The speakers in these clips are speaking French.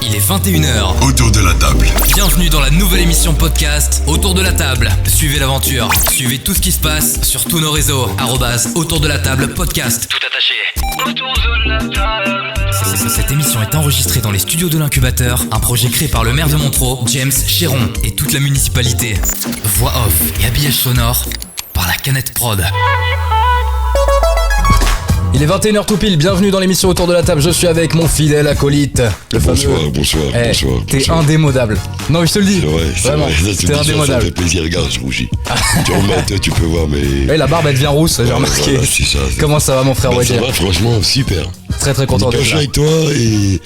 Il est 21h. Autour de la table. Bienvenue dans la nouvelle émission podcast Autour de la table. Suivez l'aventure. Suivez tout ce qui se passe sur tous nos réseaux. @Autour de la table podcast. Tout attaché. Autour de la table. Cette émission est enregistrée dans les studios de l'Incubateur, un projet créé par le maire de Montreux, James Chéron, et toute la municipalité. Voix off et habillage sonore par la Canette Prod. Il est 21h tout pile, bienvenue dans l'émission Autour de la table, je suis avec mon fidèle acolyte, le Bonsoir, fameux... bonsoir. T'es indémodable. Non mais je te le dis, C'est vraiment, vrai, ça, t'es indémodable. Ça fait plaisir, regarde, je rougis. Tu remontes, tu peux voir, mais... Ouais, la barbe elle devient rousse, j'ai remarqué. Voilà, c'est ça. Comment ça va mon frère Ça Wadir? va, franchement, super. Très très content Quand d'être je suis là. avec toi et...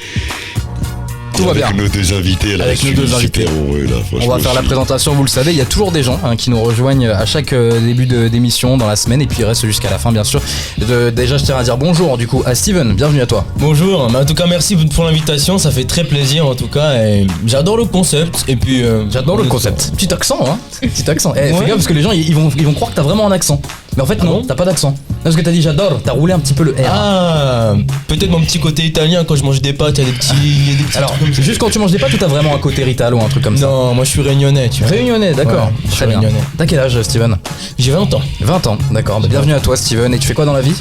Tout va bien. Avec nos deux invités, là, Avec je nos suis deux invités. super heureux, là, On franchement. va faire la je suis- présentation, vous le savez, il y a toujours des gens qui nous rejoignent à chaque début d'émission dans la semaine et puis ils restent jusqu'à la fin bien sûr. Déjà je tiens à dire bonjour du coup à Steven, bienvenue à toi. Bonjour, mais en tout cas merci pour l'invitation, ça fait très plaisir en tout cas et j'adore le concept et puis J'adore le concept. Petit accent hein. Petit accent. Fais Ouais. gaffe parce que les gens ils vont croire que t'as vraiment un accent. Mais en fait Ah non, bon t'as pas d'accent. Non, parce que t'as dit j'adore, t'as roulé un petit peu le R. Ah, peut-être mon petit côté italien quand je mange des pâtes, il y a des petits Alors, trucs comme ça. juste quand tu manges des pâtes ou t'as vraiment un côté rital ou un truc comme ça? Non, moi je suis réunionnais, tu vois. Réunionnais, d'accord. Ouais, je suis Très bien. réunionnais. T'as quel âge Steven? J'ai 20 ans. 20 ans, d'accord. Bah, bienvenue à toi Steven. Et tu fais quoi dans la vie?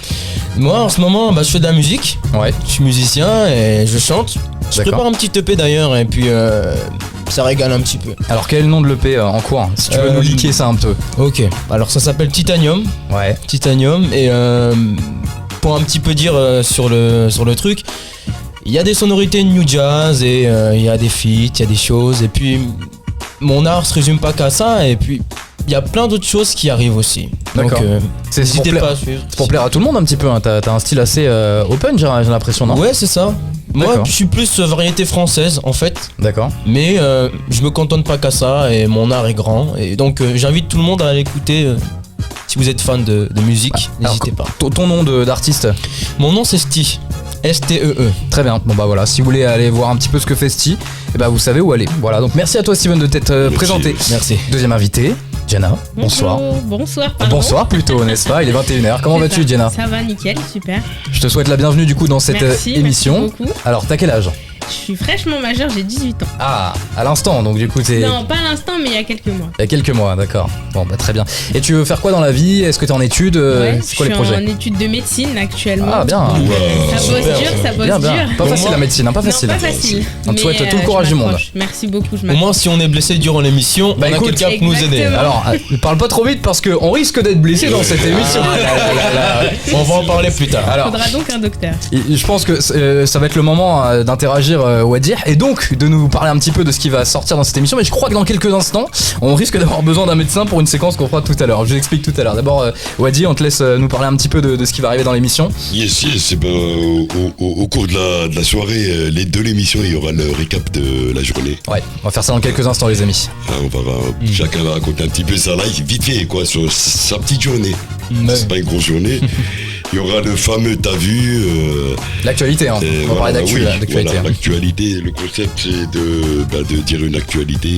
Moi en ce moment, je fais de la musique, Ouais. je suis musicien et je chante. Je D'accord. prépare un petit EP d'ailleurs et puis ça régale un petit peu. Alors quel est le nom de l'EP en cours? Si tu veux nous liker ça un peu. Ok, alors ça s'appelle Titanium. Ouais. Titanium et pour un petit peu dire sur le truc, il y a des sonorités new jazz et il y a des feats, il y a des choses et puis mon art se résume pas qu'à ça et puis il y a plein d'autres choses qui arrivent aussi. D'accord. Donc C'est pour n'hésitez plaire- pas à suivre. C'est pour plaire à tout le monde un petit peu. Hein. T'as un style assez open, j'ai l'impression, non? Ouais, c'est ça. Moi, D'accord. je suis plus variété française en fait, D'accord. mais je me cantonne pas qu'à ça et mon art est grand et donc j'invite tout le monde à l'écouter. Si vous êtes fan de musique, n'hésitez pas. Ton nom d'artiste? Mon nom c'est Sti. S-T-E-E. Très bien. Bon bah voilà, si vous voulez aller voir un petit peu ce que fait Sti, eh ben vous savez où aller. Voilà, donc merci à toi Steven de t'être présenté. Merci. Deuxième invité, Jenna. Bonsoir. Bonsoir, pardon. Bonsoir plutôt, n'est-ce pas? Il est 21h. Comment C'est vas-tu ça. Jenna? Ça va, nickel, super. Je te souhaite la bienvenue du coup dans cette Merci, émission. merci beaucoup. Alors, t'as quel âge? Je suis fraîchement majeure, j'ai 18 ans. Ah, à l'instant, donc du coup t'es... Non, pas à l'instant, mais il y a quelques mois. Il y a quelques mois, d'accord. Bon bah très bien. Et tu veux faire quoi dans la vie? Est-ce que t'es en études? Ouais, C'est quoi les je suis projets? en études de médecine actuellement. Ah bien. Donc, ça bosse Super. dur, ça bosse Bien, bien. dur. Pas facile la médecine, hein, pas facile. Non, pas facile. On te Mais, souhaite tout le je courage du monde. m'accroche. Merci beaucoup, je Au m'accroche. moins, si on est blessé durant l'émission, Bah, on a écoute, quelqu'un pour nous aider. exactement. Alors, parle pas trop vite parce qu'on risque d'être blessé dans cette émission. On va en parler plus tard. Alors, Faudra donc un docteur. je pense que ça va être le moment d'interagir Wadir et donc de nous parler un petit peu de ce qui va sortir dans cette émission. Mais je crois que dans quelques instants, on risque d'avoir besoin d'un médecin pour une séquence qu'on fera tout à l'heure. Je vous explique tout à l'heure. D'abord, Wadir, on te laisse nous parler un petit peu de ce qui va arriver dans l'émission. Yes, eh ben, au cours de la soirée, de l'émission, il y aura le récap de la journée. Ouais, on va faire ça dans quelques instants, les amis. Chacun va raconter un petit peu sa life, vite fait, quoi, sur sa petite journée. Ouais. C'est pas une grosse journée. Il y aura le fameux T'as vu. L'actualité, hein. Et On va parler oui, d'actualité. voilà, hein. l'actualité, le concept c'est de dire une actualité,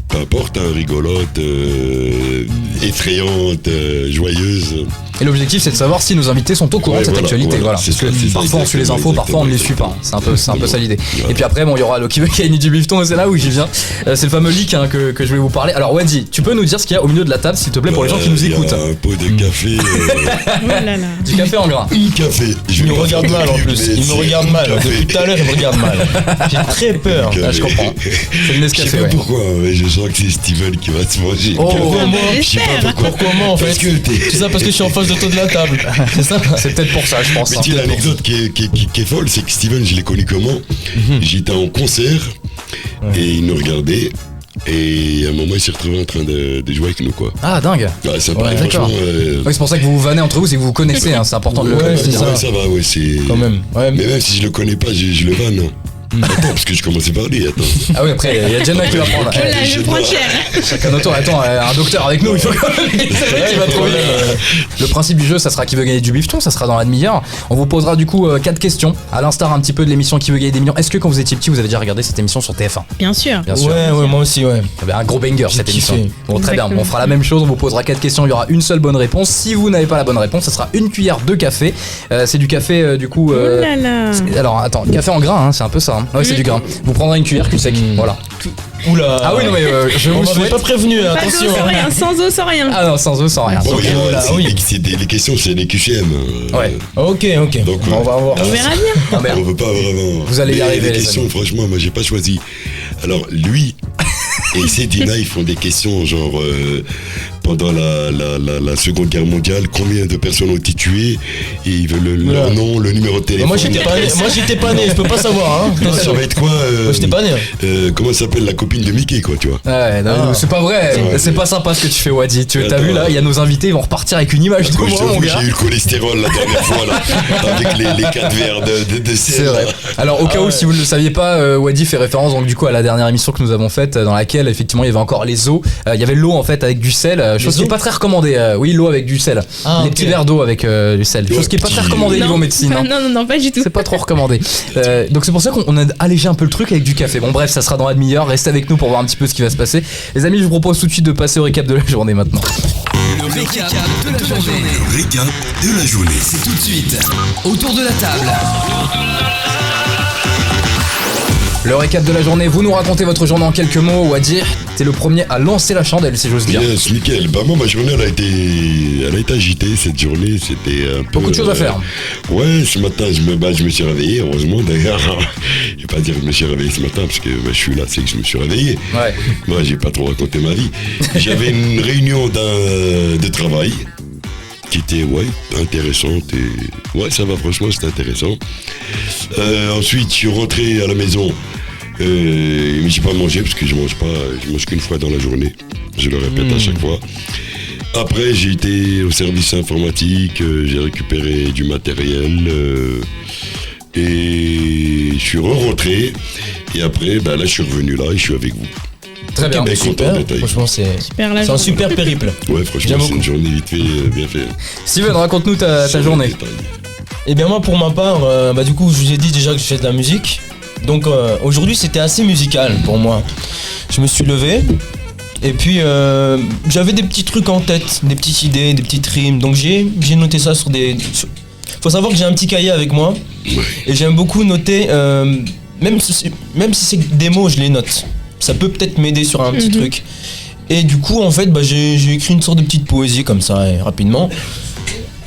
peu importe, hein, rigolote, effrayante, joyeuse. Et l'objectif, c'est de savoir si nos invités sont au courant Ouais, de cette voilà, actualité. voilà, Voilà. c'est Parce que ça, c'est ça, parfois on suit les infos, parfois on ne les suit pas. C'est un peu ça l'idée. Voilà. Et puis après, bon, il y aura le qui veut gagner du bifton, et c'est là où j'y viens. C'est le fameux leak hein, que je voulais vous parler. Alors, Wadi, tu peux nous dire ce qu'il y a au milieu de la table, s'il te plaît, pour les gens qui nous Il y a écoutent. un pot de café. Oh là là. Du café en grain. Café. Il me regarde mal en plus. Il me regarde mal. Depuis tout à l'heure, il me regarde mal. J'ai très peur. Ah, je comprends. C'est le Je sais Nescafé, pas ouais. pourquoi, mais je sens que c'est Steven qui va se manger. Oh, Pourquoi moi Je sais pas pourquoi. Pourquoi moi en fait Parce que C'est ça parce que je suis en face de toi de la table. C'est ça. C'est peut-être pour ça, je pense. Mais hein. tu sais, l'anecdote qui est folle, c'est que Steven, je l'ai connu comment? J'étais en concert et il nous regardait. Et à un moment, il s'est retrouvé en train de jouer avec nous, quoi. Ah, dingue. Ouais, ça Ouais, paraît d'accord. franchement. Oui, c'est pour ça que vous vous vannez entre vous, c'est que vous vous connaissez, hein, c'est important de le Ouais, dire. c'est ça. Ouais, ça va, ouais, c'est. Quand même. Ouais, Mais même si je le connais pas, je le vanne. Attends, parce que je commence à parler, attends. Ah oui, après, il y a Jenna qui va prendre. Oh là, je prends cher. Chacun notre tour. Attends, un docteur avec nous, il faut quand même c'est vrai qu'il va trop vite. Le principe du jeu, ça sera qui veut gagner du bifton, ça sera dans la demi-heure. On vous posera du coup 4 questions, à l'instar un petit peu de l'émission Qui veut gagner des millions. Est-ce que quand vous étiez petit, vous avez déjà regardé cette émission sur TF1? Bien sûr. Bien sûr. Ouais, moi aussi, ouais. Eh ben, un gros banger cette kiffé. émission. Bon, très bien, Exactement. on fera la même chose, on vous posera 4 questions, il y aura une seule bonne réponse. Si vous n'avez pas la bonne réponse, ça sera une cuillère de café. C'est du café du coup. Oh là là. Alors attends, café en grain, hein, c'est un peu ça. Hein. Ouais, c'est du grain. Vous prendrez une cuillère cul sec. Voilà. Oula. Ah oui, non mais je On vous m'avait souhaite. pas prévenu, Pas attention. d'eau sans rien, sans eau sans rien. Ah non, sans eux, sans rien. Bon, Donc, regarde, voilà, c'est oui. les questions, c'est les QCM. Ouais. Ok. Donc, On va voir. On verra bien. Ah, merde. On veut pas vraiment. Vous allez y Mais arriver, Les les questions, amis. franchement, moi, j'ai pas choisi. Alors, lui et Cédina, ils font des questions genre pendant la Seconde Guerre mondiale, combien de personnes ont été tuées et ils veulent leur nom, le numéro de téléphone. Moi j'étais pas né, je peux pas savoir. Hein. Non, ça va être quoi Moi j'étais pas né. Comment s'appelle la copine de Mickey, quoi, tu vois. Ouais, non, Ah. c'est pas vrai. Ouais. C'est pas sympa ce que tu fais, Wadi. T'as Attends. vu là, il y a nos invités, ils vont repartir avec une image de Quand je moi, mon t'avoue, gars. j'ai eu le cholestérol la dernière fois, là, avec les 4 verres de C'est sel. vrai. là. Alors au cas où si vous ne le saviez pas, Wadi fait référence donc du coup à la dernière émission que nous avons faite dans laquelle effectivement il y avait encore les os. Il y avait l'eau en fait avec du sel, chose qui est os pas très recommandée. Oui, l'eau avec du sel. Ah, Les ok. petits verres d'eau avec du sel. Chose qui est pas très petit- recommandée niveau médecine. hein. Non, pas du tout. C'est pas trop recommandé. Donc c'est pour ça qu'on a allégé un peu le truc avec du café. Bon bref, ça sera dans la demi-heure. Restez avec nous pour voir un petit peu ce qui va se passer. Les amis, je vous propose tout de suite de passer au récap de la journée maintenant. Le récap de la journée. Récap de la journée. C'est tout de suite. Autour de la table. Le récap de la journée, vous nous racontez votre journée en quelques mots. Wadi, t'es le premier à lancer la chandelle si j'ose dire. Yes, nickel. Bah moi, ma journée, elle a été agitée cette journée. C'était un peu... Beaucoup de choses à faire. Ouais, ce matin, je me suis réveillé, heureusement d'ailleurs. Je vais pas dire que je me suis réveillé ce matin, parce que je suis là, c'est que je me suis réveillé. Ouais. Moi, j'ai pas trop raconté ma vie. J'avais une réunion de travail qui était, intéressante. Et ouais, ça va, franchement, c'était intéressant. Ensuite, je suis rentré à la maison. Mais j'ai pas mangé parce que je mange qu'une fois dans la journée. Je le répète à chaque fois. Après, j'ai été au service informatique, j'ai récupéré du matériel et je suis rentré. Et après, là, je suis revenu là et je suis avec vous. Très bien. Ben, content Super. d'être avec vous. Franchement c'est Super la un journée. super périple. Ouais, franchement, J'aime c'est une beaucoup. journée vite fait, bien fait. Steven, raconte-nous ta journée. Et bien moi pour ma part, du coup je vous ai dit déjà que je fais de la musique. Donc aujourd'hui c'était assez musical pour moi. Je me suis levé et puis j'avais des petits trucs en tête, des petites idées, des petites rimes. Donc j'ai noté ça sur des... Faut savoir que j'ai un petit cahier avec moi et j'aime beaucoup noter, même si c'est des mots, je les note. Ça peut peut-être m'aider sur un petit truc. Et du coup en fait j'ai écrit une sorte de petite poésie comme ça rapidement.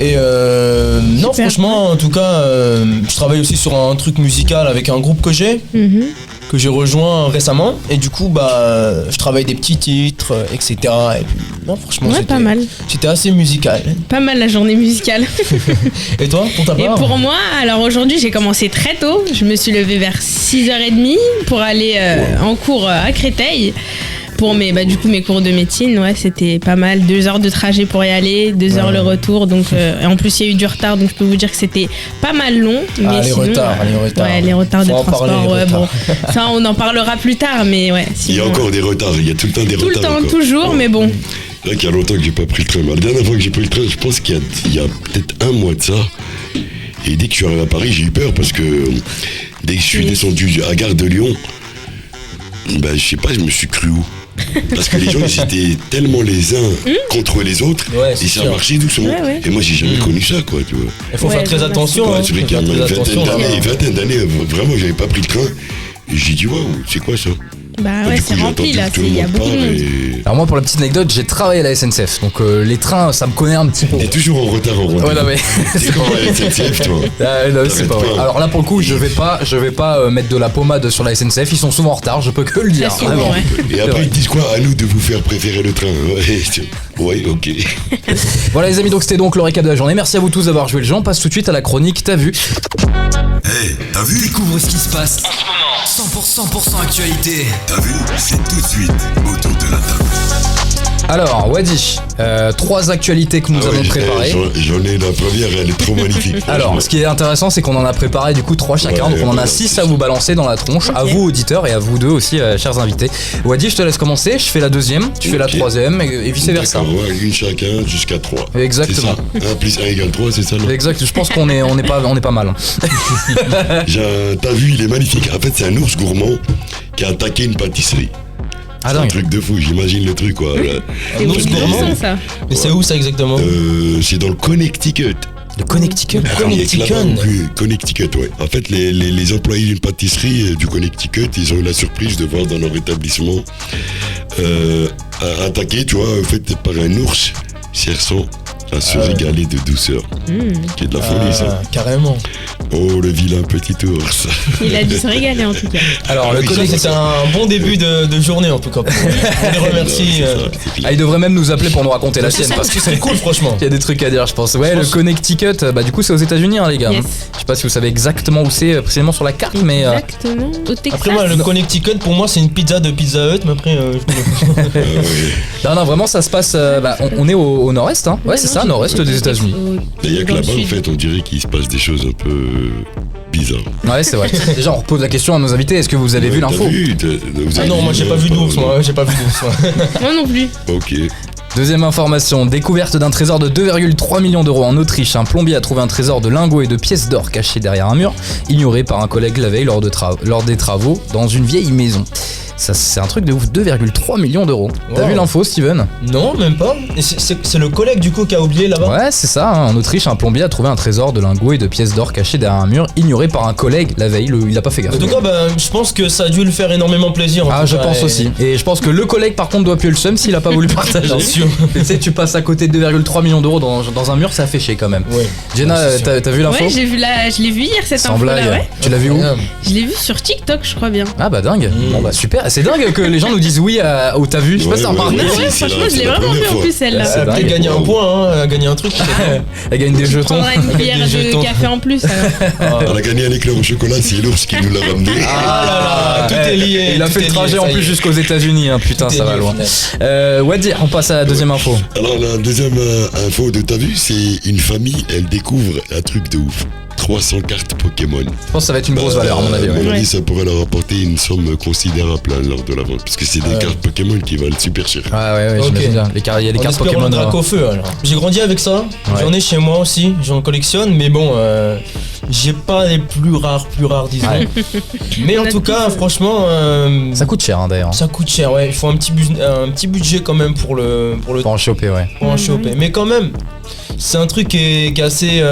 Et non Super. franchement en tout cas je travaille aussi sur un truc musical avec un groupe que j'ai rejoint récemment et du coup je travaille des petits titres etc et puis non franchement Ouais, pas mal. c'était assez musical. Pas mal la journée musicale. Et toi pour ta Et part? pour moi, alors aujourd'hui, j'ai commencé très tôt. Je me suis levée vers 6h30 pour aller en cours à Créteil. Pour mes cours de médecine, ouais, c'était pas mal. 2 heures de trajet pour y aller, 2 heures le retour. Donc, et en plus, il y a eu du retard, donc je peux vous dire que c'était pas mal long. Mais les sinon, retards. Ouais, les retards de Faut en transport. parler, les Ouais, bon, retards. ça, on en parlera plus tard, mais ouais. Il y a sinon, encore des retards, il y a tout le temps des tout le retards. temps, encore. toujours, mais bon. C'est vrai qu'il y a longtemps que j'ai pas pris le train. Mais la dernière fois que j'ai pris le train, je pense qu'il y a peut-être un mois de ça. Et dès que je suis arrivé à Paris, j'ai eu peur parce que dès que je suis descendu à Gare de Lyon, je sais pas, je me suis cru où. Parce que les gens, ils étaient tellement les uns contre les autres, Ouais, et c'est ça sûr. marchait doucement. Ouais, ouais. Et moi, j'ai jamais connu ça, quoi, tu vois. Il faut Ouais, faire très je vois attention. Ouais, hein. c'est vrai Faut qu'il y a faire une très attention, vingtaine d'années, vraiment, j'avais pas pris le train. Et j'ai dit, waouh, c'est quoi ça? Bah ouais, Du c'est coup, j'ai rempli attendu là, que tout le il y a monde beaucoup de part monde. Alors moi pour la petite anecdote, j'ai travaillé à la SNCF. Donc les trains, ça me connaît un petit peu. T'es toujours en retard en retard. Ouais, non mais C'est comme la SNCF, toi. Ah, non, c'est pas vrai. Alors là pour le coup, je vais pas mettre de la pommade sur la SNCF, ils sont souvent en retard, je peux que le dire. Très souvent, vraiment. ouais. Et après, ils disent quoi? À nous de vous faire préférer le train. Ouais, ok. Voilà les amis, donc c'était donc le récap de la journée. Merci à vous tous d'avoir joué le jeu. On passe tout de suite à la chronique. T'as vu? Hey, t'as vu? Découvre ce qui se passe en ce moment. 100% actualité. T'as vu? C'est tout de suite autour de la table. Alors, Wadi, 3 actualités que nous Ah avons ouais, préparées. J'en ai la première, elle est trop magnifique. Alors, ce qui est intéressant, c'est qu'on en a préparé du coup 3 chacun, Ouais, donc on en a voilà, 6 c'est à vous balancer dans la tronche, à Ok. vous auditeurs et à vous deux aussi, chers invités. Wadi, je te laisse commencer, je fais la deuxième, tu fais la Ok. troisième et vice versa. D'accord, ouais, une chacun jusqu'à 3. Exactement. C'est ça. 1 plus 1 égale 3, c'est ça là Exact, je pense qu'on est, on est pas mal. T'as vu, il est magnifique. En fait, c'est un ours gourmand qui a attaqué une pâtisserie. Ah C'est un dingue. truc de fou, j'imagine le truc quoi. C'est ours intéressant gourmand. ça. Mais c'est où ça exactement C'est dans le Connecticut. Le Connecticut. Connecticut. Connecticut, ouais. En fait, les employés d'une pâtisserie du Connecticut, ils ont eu la surprise de voir dans leur établissement attaqué, tu vois, en fait, par un ours cherchant à se régaler de douceur. Qui est de la folie, ça. Carrément. Oh, le vilain petit ours. Il a dû se régaler en tout cas. Alors, le Oui, Connect, C'est un bon début de journée en tout cas. On les remercie. C'est ça, c'est clair. ah, il devrait même nous appeler pour nous raconter la sienne parce que C'est cool franchement. il y a des trucs à dire, je pense. Ouais, le Connecticut, bah du coup, c'est aux États-Unis, hein, les gars. Yes. Je sais pas si vous savez exactement où c'est précisément sur la carte, mais Exactement. Au Texas. Après moi le Connecticut pour moi c'est une pizza de Pizza Hut mais après je- non, vraiment, ça se passe. Bah, on est au nord-est, hein. Ouais, c'est ça, nord-est des États-Unis. Il n'y a que Dans le là-bas, en sud. fait, on dirait qu'il se passe des choses un peu bizarres. Ouais, c'est vrai. Déjà, on repose la question à nos invités, est-ce que vous avez vu T'as l'info? vous Ah avez non moi j'ai pas vu d'ours moi j'ai pas vu d'ours. moi. Moi non plus. Ok. Deuxième information, découverte d'un trésor de 2,3 millions d'euros en Autriche. Un plombier a trouvé un trésor de lingots et de pièces d'or cachés derrière un mur, ignoré par un collègue la veille lors des travaux dans une vieille maison. Ça, c'est un truc de ouf, 2,3 millions d'euros. T'as Wow. vu l'info, Steven? Non même pas. Et c'est le collègue du coup qui a oublié là-bas. Ouais, c'est ça. Hein. En Autriche, un plombier a trouvé un trésor de lingots et de pièces d'or cachés derrière un mur, ignoré par un collègue la veille. Il a pas fait gaffe. En tout cas bah, je pense que ça a dû lui faire énormément plaisir. en Ah, tout je cas, pense et- aussi. Et je pense que le collègue, par contre, doit puer le seum s'il a pas voulu partager. Bien sûr. Mais tu sais, tu passes à côté de 2,3 millions d'euros dans un mur, ça fait chier quand même. Ouais. Jenna, Ouais, c'est sûr. t'as vu l'info? Ouais, je l'ai vu hier cette Sans info blague. là, ouais. Tu l'as vu où? Je l'ai vu sur TikTok, je crois bien. Ah bah dingue. Bon bah super. C'est dingue que les gens nous disent oui au t'as vu. Je sais pas si t'as Ouais, remarqué. ouais, Ouais, c'est franchement, la- je l'ai c'est la vraiment vu première en fois. plus celle-là. C'est Elle a dingue. peut-être gagné un point, hein, elle a gagné un truc. Elle gagne des On jetons. prendra une bière Des de jetons. café en plus. alors. On a gagné un éclair au chocolat, c'est l'ours qui nous l'a ramené. Ah là là, tout est lié. Il a tout fait est le lié, trajet ça en y plus est. jusqu'aux États-Unis. Hein. Putain, Tout est ça va lié, au loin. final. Wadi, on passe à la deuxième info. Alors la deuxième info de t'as vu, c'est une famille, elle découvre un truc de ouf. 300 cartes Pokémon. Je pense que ça va être une grosse valeur à mon avis. À Ouais. mon Ouais. avis, ça pourrait leur apporter une somme considérable lors de la vente. Parce que c'est des Ouais. cartes Pokémon qui valent super cher. Ouais, Ok. j'imagine bien. Il y a les En cartes espérant Pokémon. le drac au feu alors. J'ai grandi avec ça, Ouais. j'en ai chez moi aussi, j'en collectionne, mais bon, j'ai pas les plus rares disons. Ouais. Mais On en a tout tous, cas, franchement, Ça coûte cher hein, d'ailleurs. ça coûte cher, ouais. Il faut un petit budget quand même pour Pour en choper, ouais. un choper. Mais quand même, c'est un truc qui est assez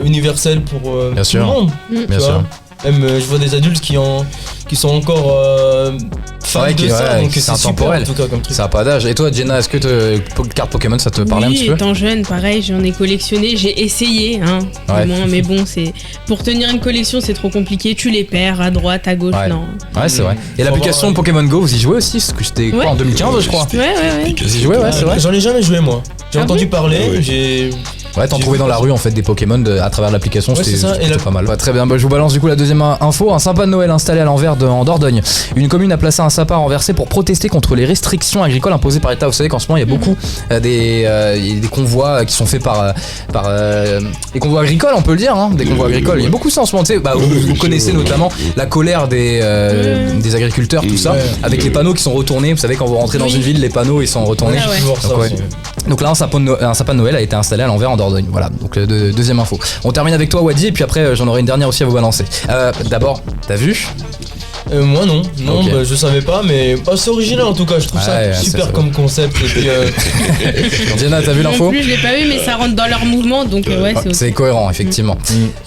universel pour Bien tout sûr. le monde. Bien tu vois. sûr. Même je vois des adultes qui sont encore fans Ouais, de qui- ça, ouais, donc c'est c'est super intemporel. en tout cas comme truc. Ça a pas d'âge. Et toi, Jenna, est-ce que carte Pokémon, ça te parlait un Oui, petit peu? étant jeune, pareil, j'en ai collectionné, j'ai essayé, hein, Ouais. mais bon, c'est pour tenir une collection, c'est trop compliqué. Tu les perds à droite, à gauche, Ouais. non. Ouais, c'est vrai. Et Faut l'application avoir- Pokémon Go, vous y jouez aussi? Parce que c'était quoi Ouais. en 2015, je crois. Ouais. Vous y jouez, ouais, c'est vrai. J'en ai jamais joué moi. J'ai Ah entendu parler, Ah ouais. j'ai. Ouais, t'en J'ai trouvais vu dans la passer. rue en fait des Pokémon à travers l'application, Ouais, c'était c'est ça, et c'était la- pas mal. Ouais, très bien, bah, je vous balance du coup la deuxième info. Un sapin de Noël installé à l'envers en Dordogne. Une commune a placé un sapin renversé pour protester contre les restrictions agricoles imposées par l'État. Vous savez qu'en ce moment il y a beaucoup il y a des convois qui sont faits par des convois agricoles, on peut le dire, hein, des convois agricoles. Il y a beaucoup ça en ce moment. Tu sais, bah, vous connaissez notamment la colère des agriculteurs, tout ça, Ouais. avec les panneaux qui sont retournés. Vous savez quand vous rentrez dans Oui. une ville, les panneaux ils sont retournés. Ah ouais. Toujours ça Donc, ouais. aussi. Donc là, un sapin de Noël a été installé à l'envers en Dordogne. Voilà, donc deuxième info. On termine avec toi, Wadi, et puis après, j'en aurai une dernière aussi à vous balancer. D'abord, t'as vu? Moi non, Ok. bah, je savais pas, mais bah, c'est original en tout cas, je trouve Ouais, ça c'est super ça. comme concept. Et puis, Jenna, t'as vu Non l'info? plus, je l'ai pas vu, mais ça rentre dans leur mouvement, donc ouais, c'est aussi. C'est cohérent, effectivement.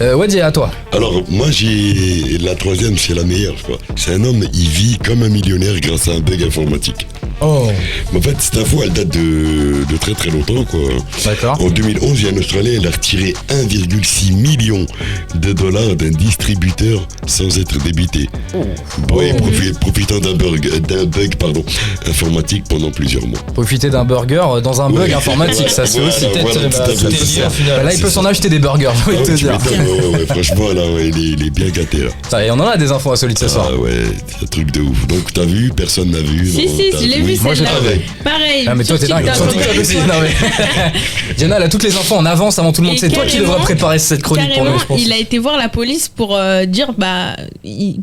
Wadi, à toi. Alors, moi, j'ai la troisième, c'est la meilleure, je crois. C'est un homme, il vit comme un millionnaire grâce à un bug informatique. oh, Mais en fait, cette info, elle date de très très longtemps, quoi. D'accord. En 2011, il y a un Australien, il a retiré 1,6 million de dollars d'un distributeur sans être débité. Ouais, profitant d'un bug informatique pendant plusieurs mois. Profiter d'un burger dans un bug Ouais. informatique, ça se fait Voilà, aussi. peut-être voilà, bah, tout à fait, tout est c'est lié ça. au final. Là, il peut c'est s'en ça. acheter des burgers, j'ai envie de te Tu dire. m'étonnes, ouais, franchement, là, ouais, il est bien gâté, là. Ça, et on en a des infos insolites ce soir. Ah ouais, c'est un truc de ouf. Donc, t'as vu, personne n'a vu. Si, non, si, t'as je l'ai vu moi, celle-là. j'ai pas vu. Pareil. Ah mais toi t'es sur dingue, TikTok, sur TikTok encore une aussi. fois. Non mais Diana, elle a toutes les infos en avance avant tout le monde. Et C'est toi qui carrément- devrais préparer cette chronique pour nous, Carrément, je pense. il a été voir la police pour dire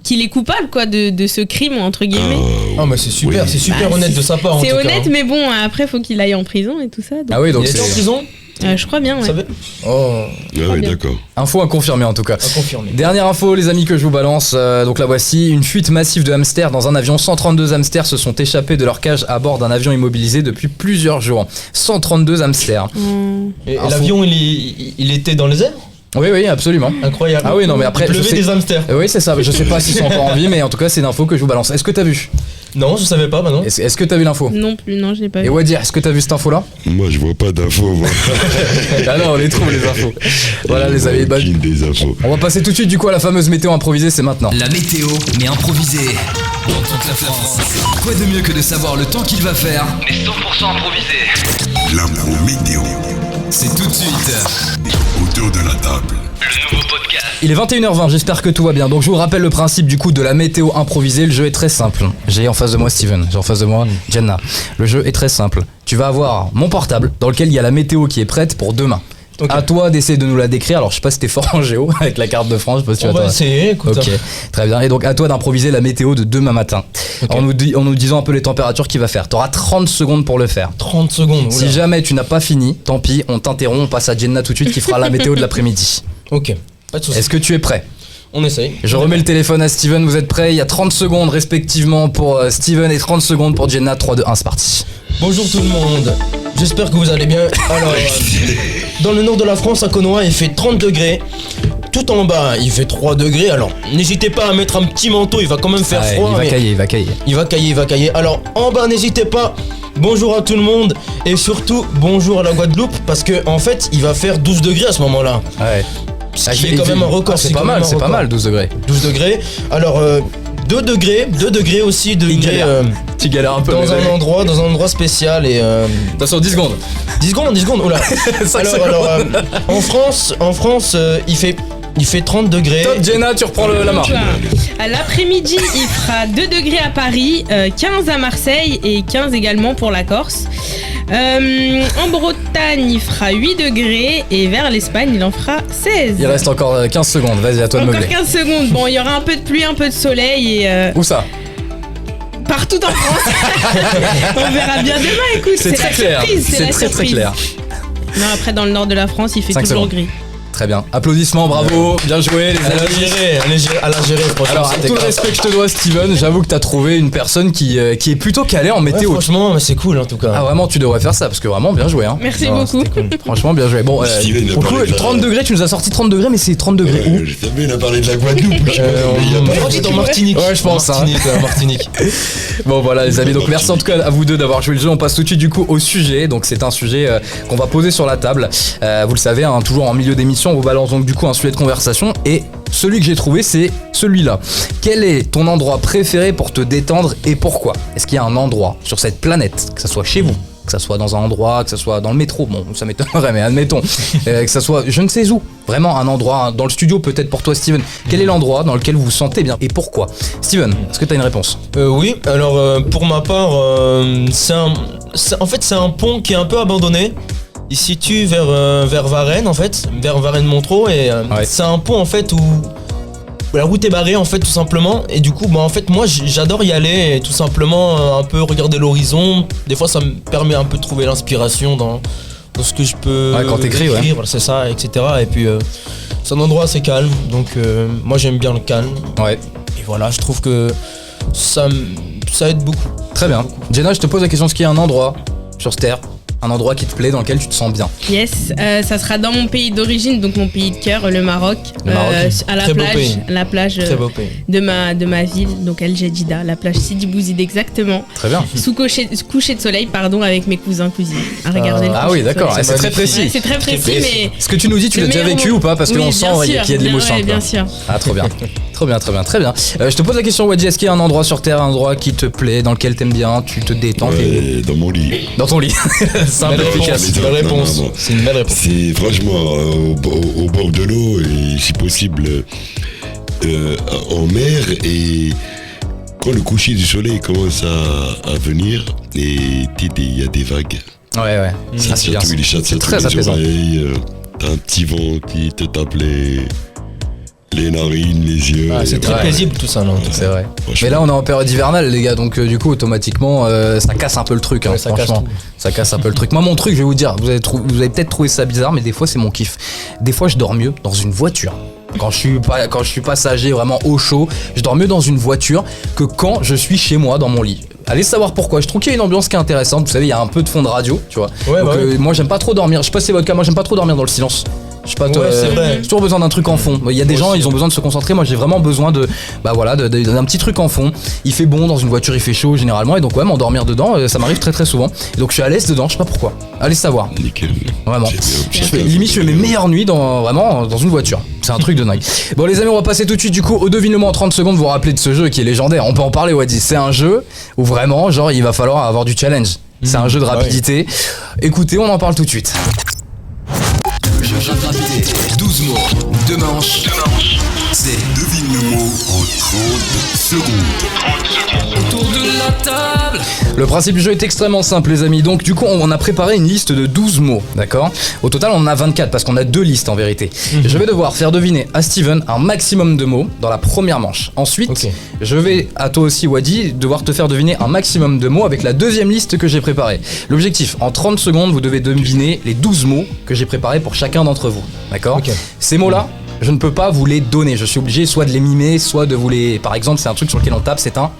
qu'il est coupable quoi de ce crime entre guillemets. Ah, mais c'est super, Oui. c'est super Bah, honnête de sa part en tout C'est cas. honnête, mais bon, après faut qu'il aille en prison et tout ça. Donc, Ah oui, donc Il était en c'est prison, je crois bien. vous Ouais. savez Oh, Ah oui, bien. d'accord. info à confirmer en tout cas. à confirmer. Dernière info les amis que je vous balance, donc la voici, une fuite massive de hamsters dans un avion. 132 hamsters se sont échappés de leur cage à bord d'un avion immobilisé depuis plusieurs jours. 132 hamsters. Et Info. l'avion, il était dans les airs. Oui oui absolument. Incroyable. Ah oui non mais après Il je pleuvait sais... des hamsters. Oui c'est ça, je sais pas s'ils sont encore en vie mais en tout cas c'est l'info que je vous balance. Est-ce que t'as vu? Non, je savais pas maintenant. Est-ce que t'as vu l'info? Non plus, non, je l'ai pas Et vu. Wadir, est-ce que t'as vu cette info là? Moi, je vois pas d'infos. Moi. Ah non on les trouve les infos. Voilà les amis, bah, Aucune des infos. on va passer tout de suite du coup à la fameuse météo improvisée, c'est maintenant. La météo, mais improvisée. Dans toute la France. Quoi de mieux que de savoir le temps qu'il va faire, mais 100% improvisé. L'impro météo. C'est tout de suite. Autour de la table. Le nouveau podcast. Il est 21h20, j'espère que tout va bien. Donc je vous rappelle le principe du coup de la météo improvisée. Le jeu est très simple. J'ai en face de moi Steven, j'ai en face de moi Jenna. Le jeu est très simple. Tu vas avoir mon portable dans lequel il y a la météo qui est prête pour demain. Ok. À toi d'essayer de nous la décrire. Alors je sais pas si t'es fort en géo avec la carte de France, je sais pas si tu On vas va t'en- essayer, écoute. Ok, très bien. Et donc à toi d'improviser la météo de demain matin. Ok. En nous disant un peu les températures qu'il va faire. T'auras 30 secondes pour le faire. 30 secondes. Si oula. jamais tu n'as pas fini, tant pis, on t'interrompt, on passe à Jenna tout de suite qui fera la météo de l'après-midi. Ok, pas de soucis. Est-ce que tu es prêt? On essaye. Je remets le téléphone à Steven, vous êtes prêts? Il y a 30 secondes respectivement pour Steven et 30 secondes pour Jenna. 3, 2, 1, c'est parti. Bonjour tout le monde, j'espère que vous allez bien. Alors, dans le nord de la France, à Conois, il fait 30 degrés. Tout en bas, il fait 3 degrés. Alors, n'hésitez pas à mettre un petit manteau, il va quand même faire Ouais, froid. il va mais cailler, il va cailler. il va cailler, il va cailler. Alors, en bas, n'hésitez pas. Bonjour à tout le monde. Et surtout, bonjour à la Guadeloupe. Parce que, en fait, il va faire 12 degrés à ce moment-là. Ouais. Ce qui est quand même un record. C'est pas quand même mal, un c'est pas record. mal, 12 degrés. 12 degrés. Alors, 2 degrés aussi, 2 Il degrés galère. Tu galères un peu. dans un endroit spécial. Et Attention, 10 secondes. 10 secondes, oula. 5 Alors, en France, il fait 30 degrés. Top Jenna, tu reprends la marche. À l'après-midi, il fera 2 degrés à Paris, 15 à Marseille et 15 également pour la Corse. En Bretagne, il fera 8 degrés et vers l'Espagne, il en fera 16. Il reste encore 15 secondes, vas-y, à toi de Encore meubler. 15 secondes. Bon, il y aura un peu de pluie, un peu de soleil et Où ça? partout en France. On verra bien demain, écoute. C'est très la clair. surprise, C'est la très très surprise. clair. Non, après, dans le nord de la France, il fait 5 toujours secondes. gris. Très bien. Applaudissements, bravo, bien joué les Elle a amis. géré, elle a géré, franchement. Alors, avec c'était tout le grave. respect que je te dois, Steven, j'avoue que t'as trouvé une personne qui est plutôt calée en Ouais, météo. franchement, mais c'est cool en tout cas. Ah vraiment, tu devrais faire ça parce que vraiment bien joué. Hein. Merci Non, beaucoup. c'était cool. Franchement, bien joué. Bon, Steven a pour le coup, parlé de la- 30 degrés, tu nous as sorti 30 degrés, mais c'est 30 degrés où? Je savais, il a parlé de la Guadeloupe. Je sais pas, mais il y a Je pas- crois que c'est en Martinique. Ouais, je pense, hein. Martinique. Bon voilà les amis, donc merci en tout cas à vous deux d'avoir joué le jeu. On passe tout de suite du coup au sujet. Donc c'est un sujet qu'on va poser sur la table. Vous le savez, hein, toujours en milieu d'émission, on vous balance donc du coup un sujet de conversation. Et celui que j'ai trouvé, c'est celui-là. Quel est ton endroit préféré pour te détendre et pourquoi? Est-ce qu'il y a un endroit sur cette planète, que ça soit chez vous, que ça soit dans un endroit, que ça soit dans le métro, bon ça m'étonnerait mais admettons, que ça soit je ne sais où, vraiment un endroit, dans le studio peut-être pour toi Steven, quel est l'endroit dans lequel vous vous sentez bien et pourquoi? Steven, est-ce que tu as une réponse? Oui, alors pour ma part, en fait c'est un pont qui est un peu abandonné. Il se situe vers Varennes en fait, vers Varennes-Montreux et Ouais. c'est un pont en fait où la route est barrée en fait tout simplement et du coup bah en fait moi j'adore y aller et tout simplement un peu regarder l'horizon. Des fois ça me permet un peu de trouver l'inspiration dans ce que je peux Ouais, quand t'écris, ouais. écrire, c'est ça, etc. Et puis c'est un endroit assez calme donc moi j'aime bien le calme Ouais. et voilà je trouve que ça aide beaucoup. Très bien. Jenna, je te pose la question, est-ce qu'il y a un endroit sur cette terre, un endroit qui te plaît, dans lequel tu te sens bien? Yes, ça sera dans mon pays d'origine, donc mon pays de cœur, le Maroc. Le Maroc. À la Très beau plage, pays. la plage Très beau pays. de ma ville, donc El Jadida, la plage Sidi Bouzid exactement. Très bien. Sous coucher de soleil, pardon, avec mes cousins cousines. À regarder le Ah coucher oui, de d'accord, soleil. c'est très magnifique. précis. Ouais, c'est très précis, mais Ce que tu nous dis, tu le l'as déjà meilleur vécu moment. ou pas? Parce que Oui, l'on bien sent sûr, qu'il y a de l'émotion. ouais, quoi. bien sûr. Ah, trop bien. Trop bien, très bien, très bien. Je te pose la question, Wadji, est-ce qu'il y a un endroit sur terre, un endroit qui te plaît, dans lequel t'aimes bien, tu te détends, Ouais, dans mon lit. dans ton lit? Simple, Belle efficace. réponse, belle réponse. Non, non. C'est une belle réponse. C'est franchement au bord de l'eau et si possible en mer et quand le coucher du soleil commence à venir et il y a des vagues. Ouais. Ça c'est bien. chatouille les chats, ça très chatouille les apaisant. oreilles. T'as un petit vent qui te tape les narines, les yeux. Ah, c'est et très voilà. paisible tout ça, non? C'est vrai. Franchement. Mais là, on est en période hivernale, les gars, donc du coup, automatiquement, ça casse un peu le truc, hein, Ouais, ça casse franchement. tout. Ça casse un peu le truc. Moi, mon truc, je vais vous dire, vous avez peut-être trouvé ça bizarre, mais des fois, c'est mon kiff. Des fois, je dors mieux dans une voiture. Quand je suis passager vraiment au chaud, je dors mieux dans une voiture que quand je suis chez moi dans mon lit. Allez savoir pourquoi. Je trouve qu'il y a une ambiance qui est intéressante. Vous savez, il y a un peu de fond de radio, tu vois. Ouais, Donc, ouais. moi, j'aime pas trop dormir. Je sais pas si c'est votre cas, moi, j'aime pas trop dormir dans le silence. Je sais pas, Ouais, c'est vrai. j'ai toujours besoin d'un truc en fond. Il y a des gens, ils ont besoin de se concentrer. Moi, j'ai vraiment besoin d'un petit truc en fond. Il fait bon dans une voiture, il fait chaud généralement, et donc ouais, m'endormir dedans, ça m'arrive très très souvent. Et donc je suis à l'aise dedans, je sais pas pourquoi. Allez savoir. Nickel. Vraiment. Génial. Limite, je fais mes meilleures nuits dans une voiture. C'est un truc de dingue. Bon, les amis, on va passer tout de suite du coup au devinement en 30 secondes. Vous vous rappelez de ce jeu qui est légendaire. On peut en parler, Wadi. C'est un jeu où vraiment, genre, il va falloir avoir du challenge. C'est un jeu de rapidité. Écoutez, on en parle tout de suite. Jeu de rapidité. 12 mots, 2 manches. C'est Devine le mot en 30 secondes. autour de la table. Le principe du jeu est extrêmement simple, les amis. Donc, du coup, on a préparé une liste de 12 mots, d'accord? Au total, on en a 24 parce qu'on a 2 listes en vérité. Je vais devoir faire deviner à Steven un maximum de mots dans la première manche. Ensuite, Ok. je vais, à toi aussi, Wadi, devoir te faire deviner un maximum de mots avec la deuxième liste que j'ai préparée. L'objectif, en 30 secondes, vous devez deviner les 12 mots que j'ai préparés pour chacun d'entre vous, d'accord? Ok. Ces mots-là, je ne peux pas vous les donner. Je suis obligé soit de les mimer, soit de vous les... Par exemple, c'est un truc sur lequel on tape, c'est un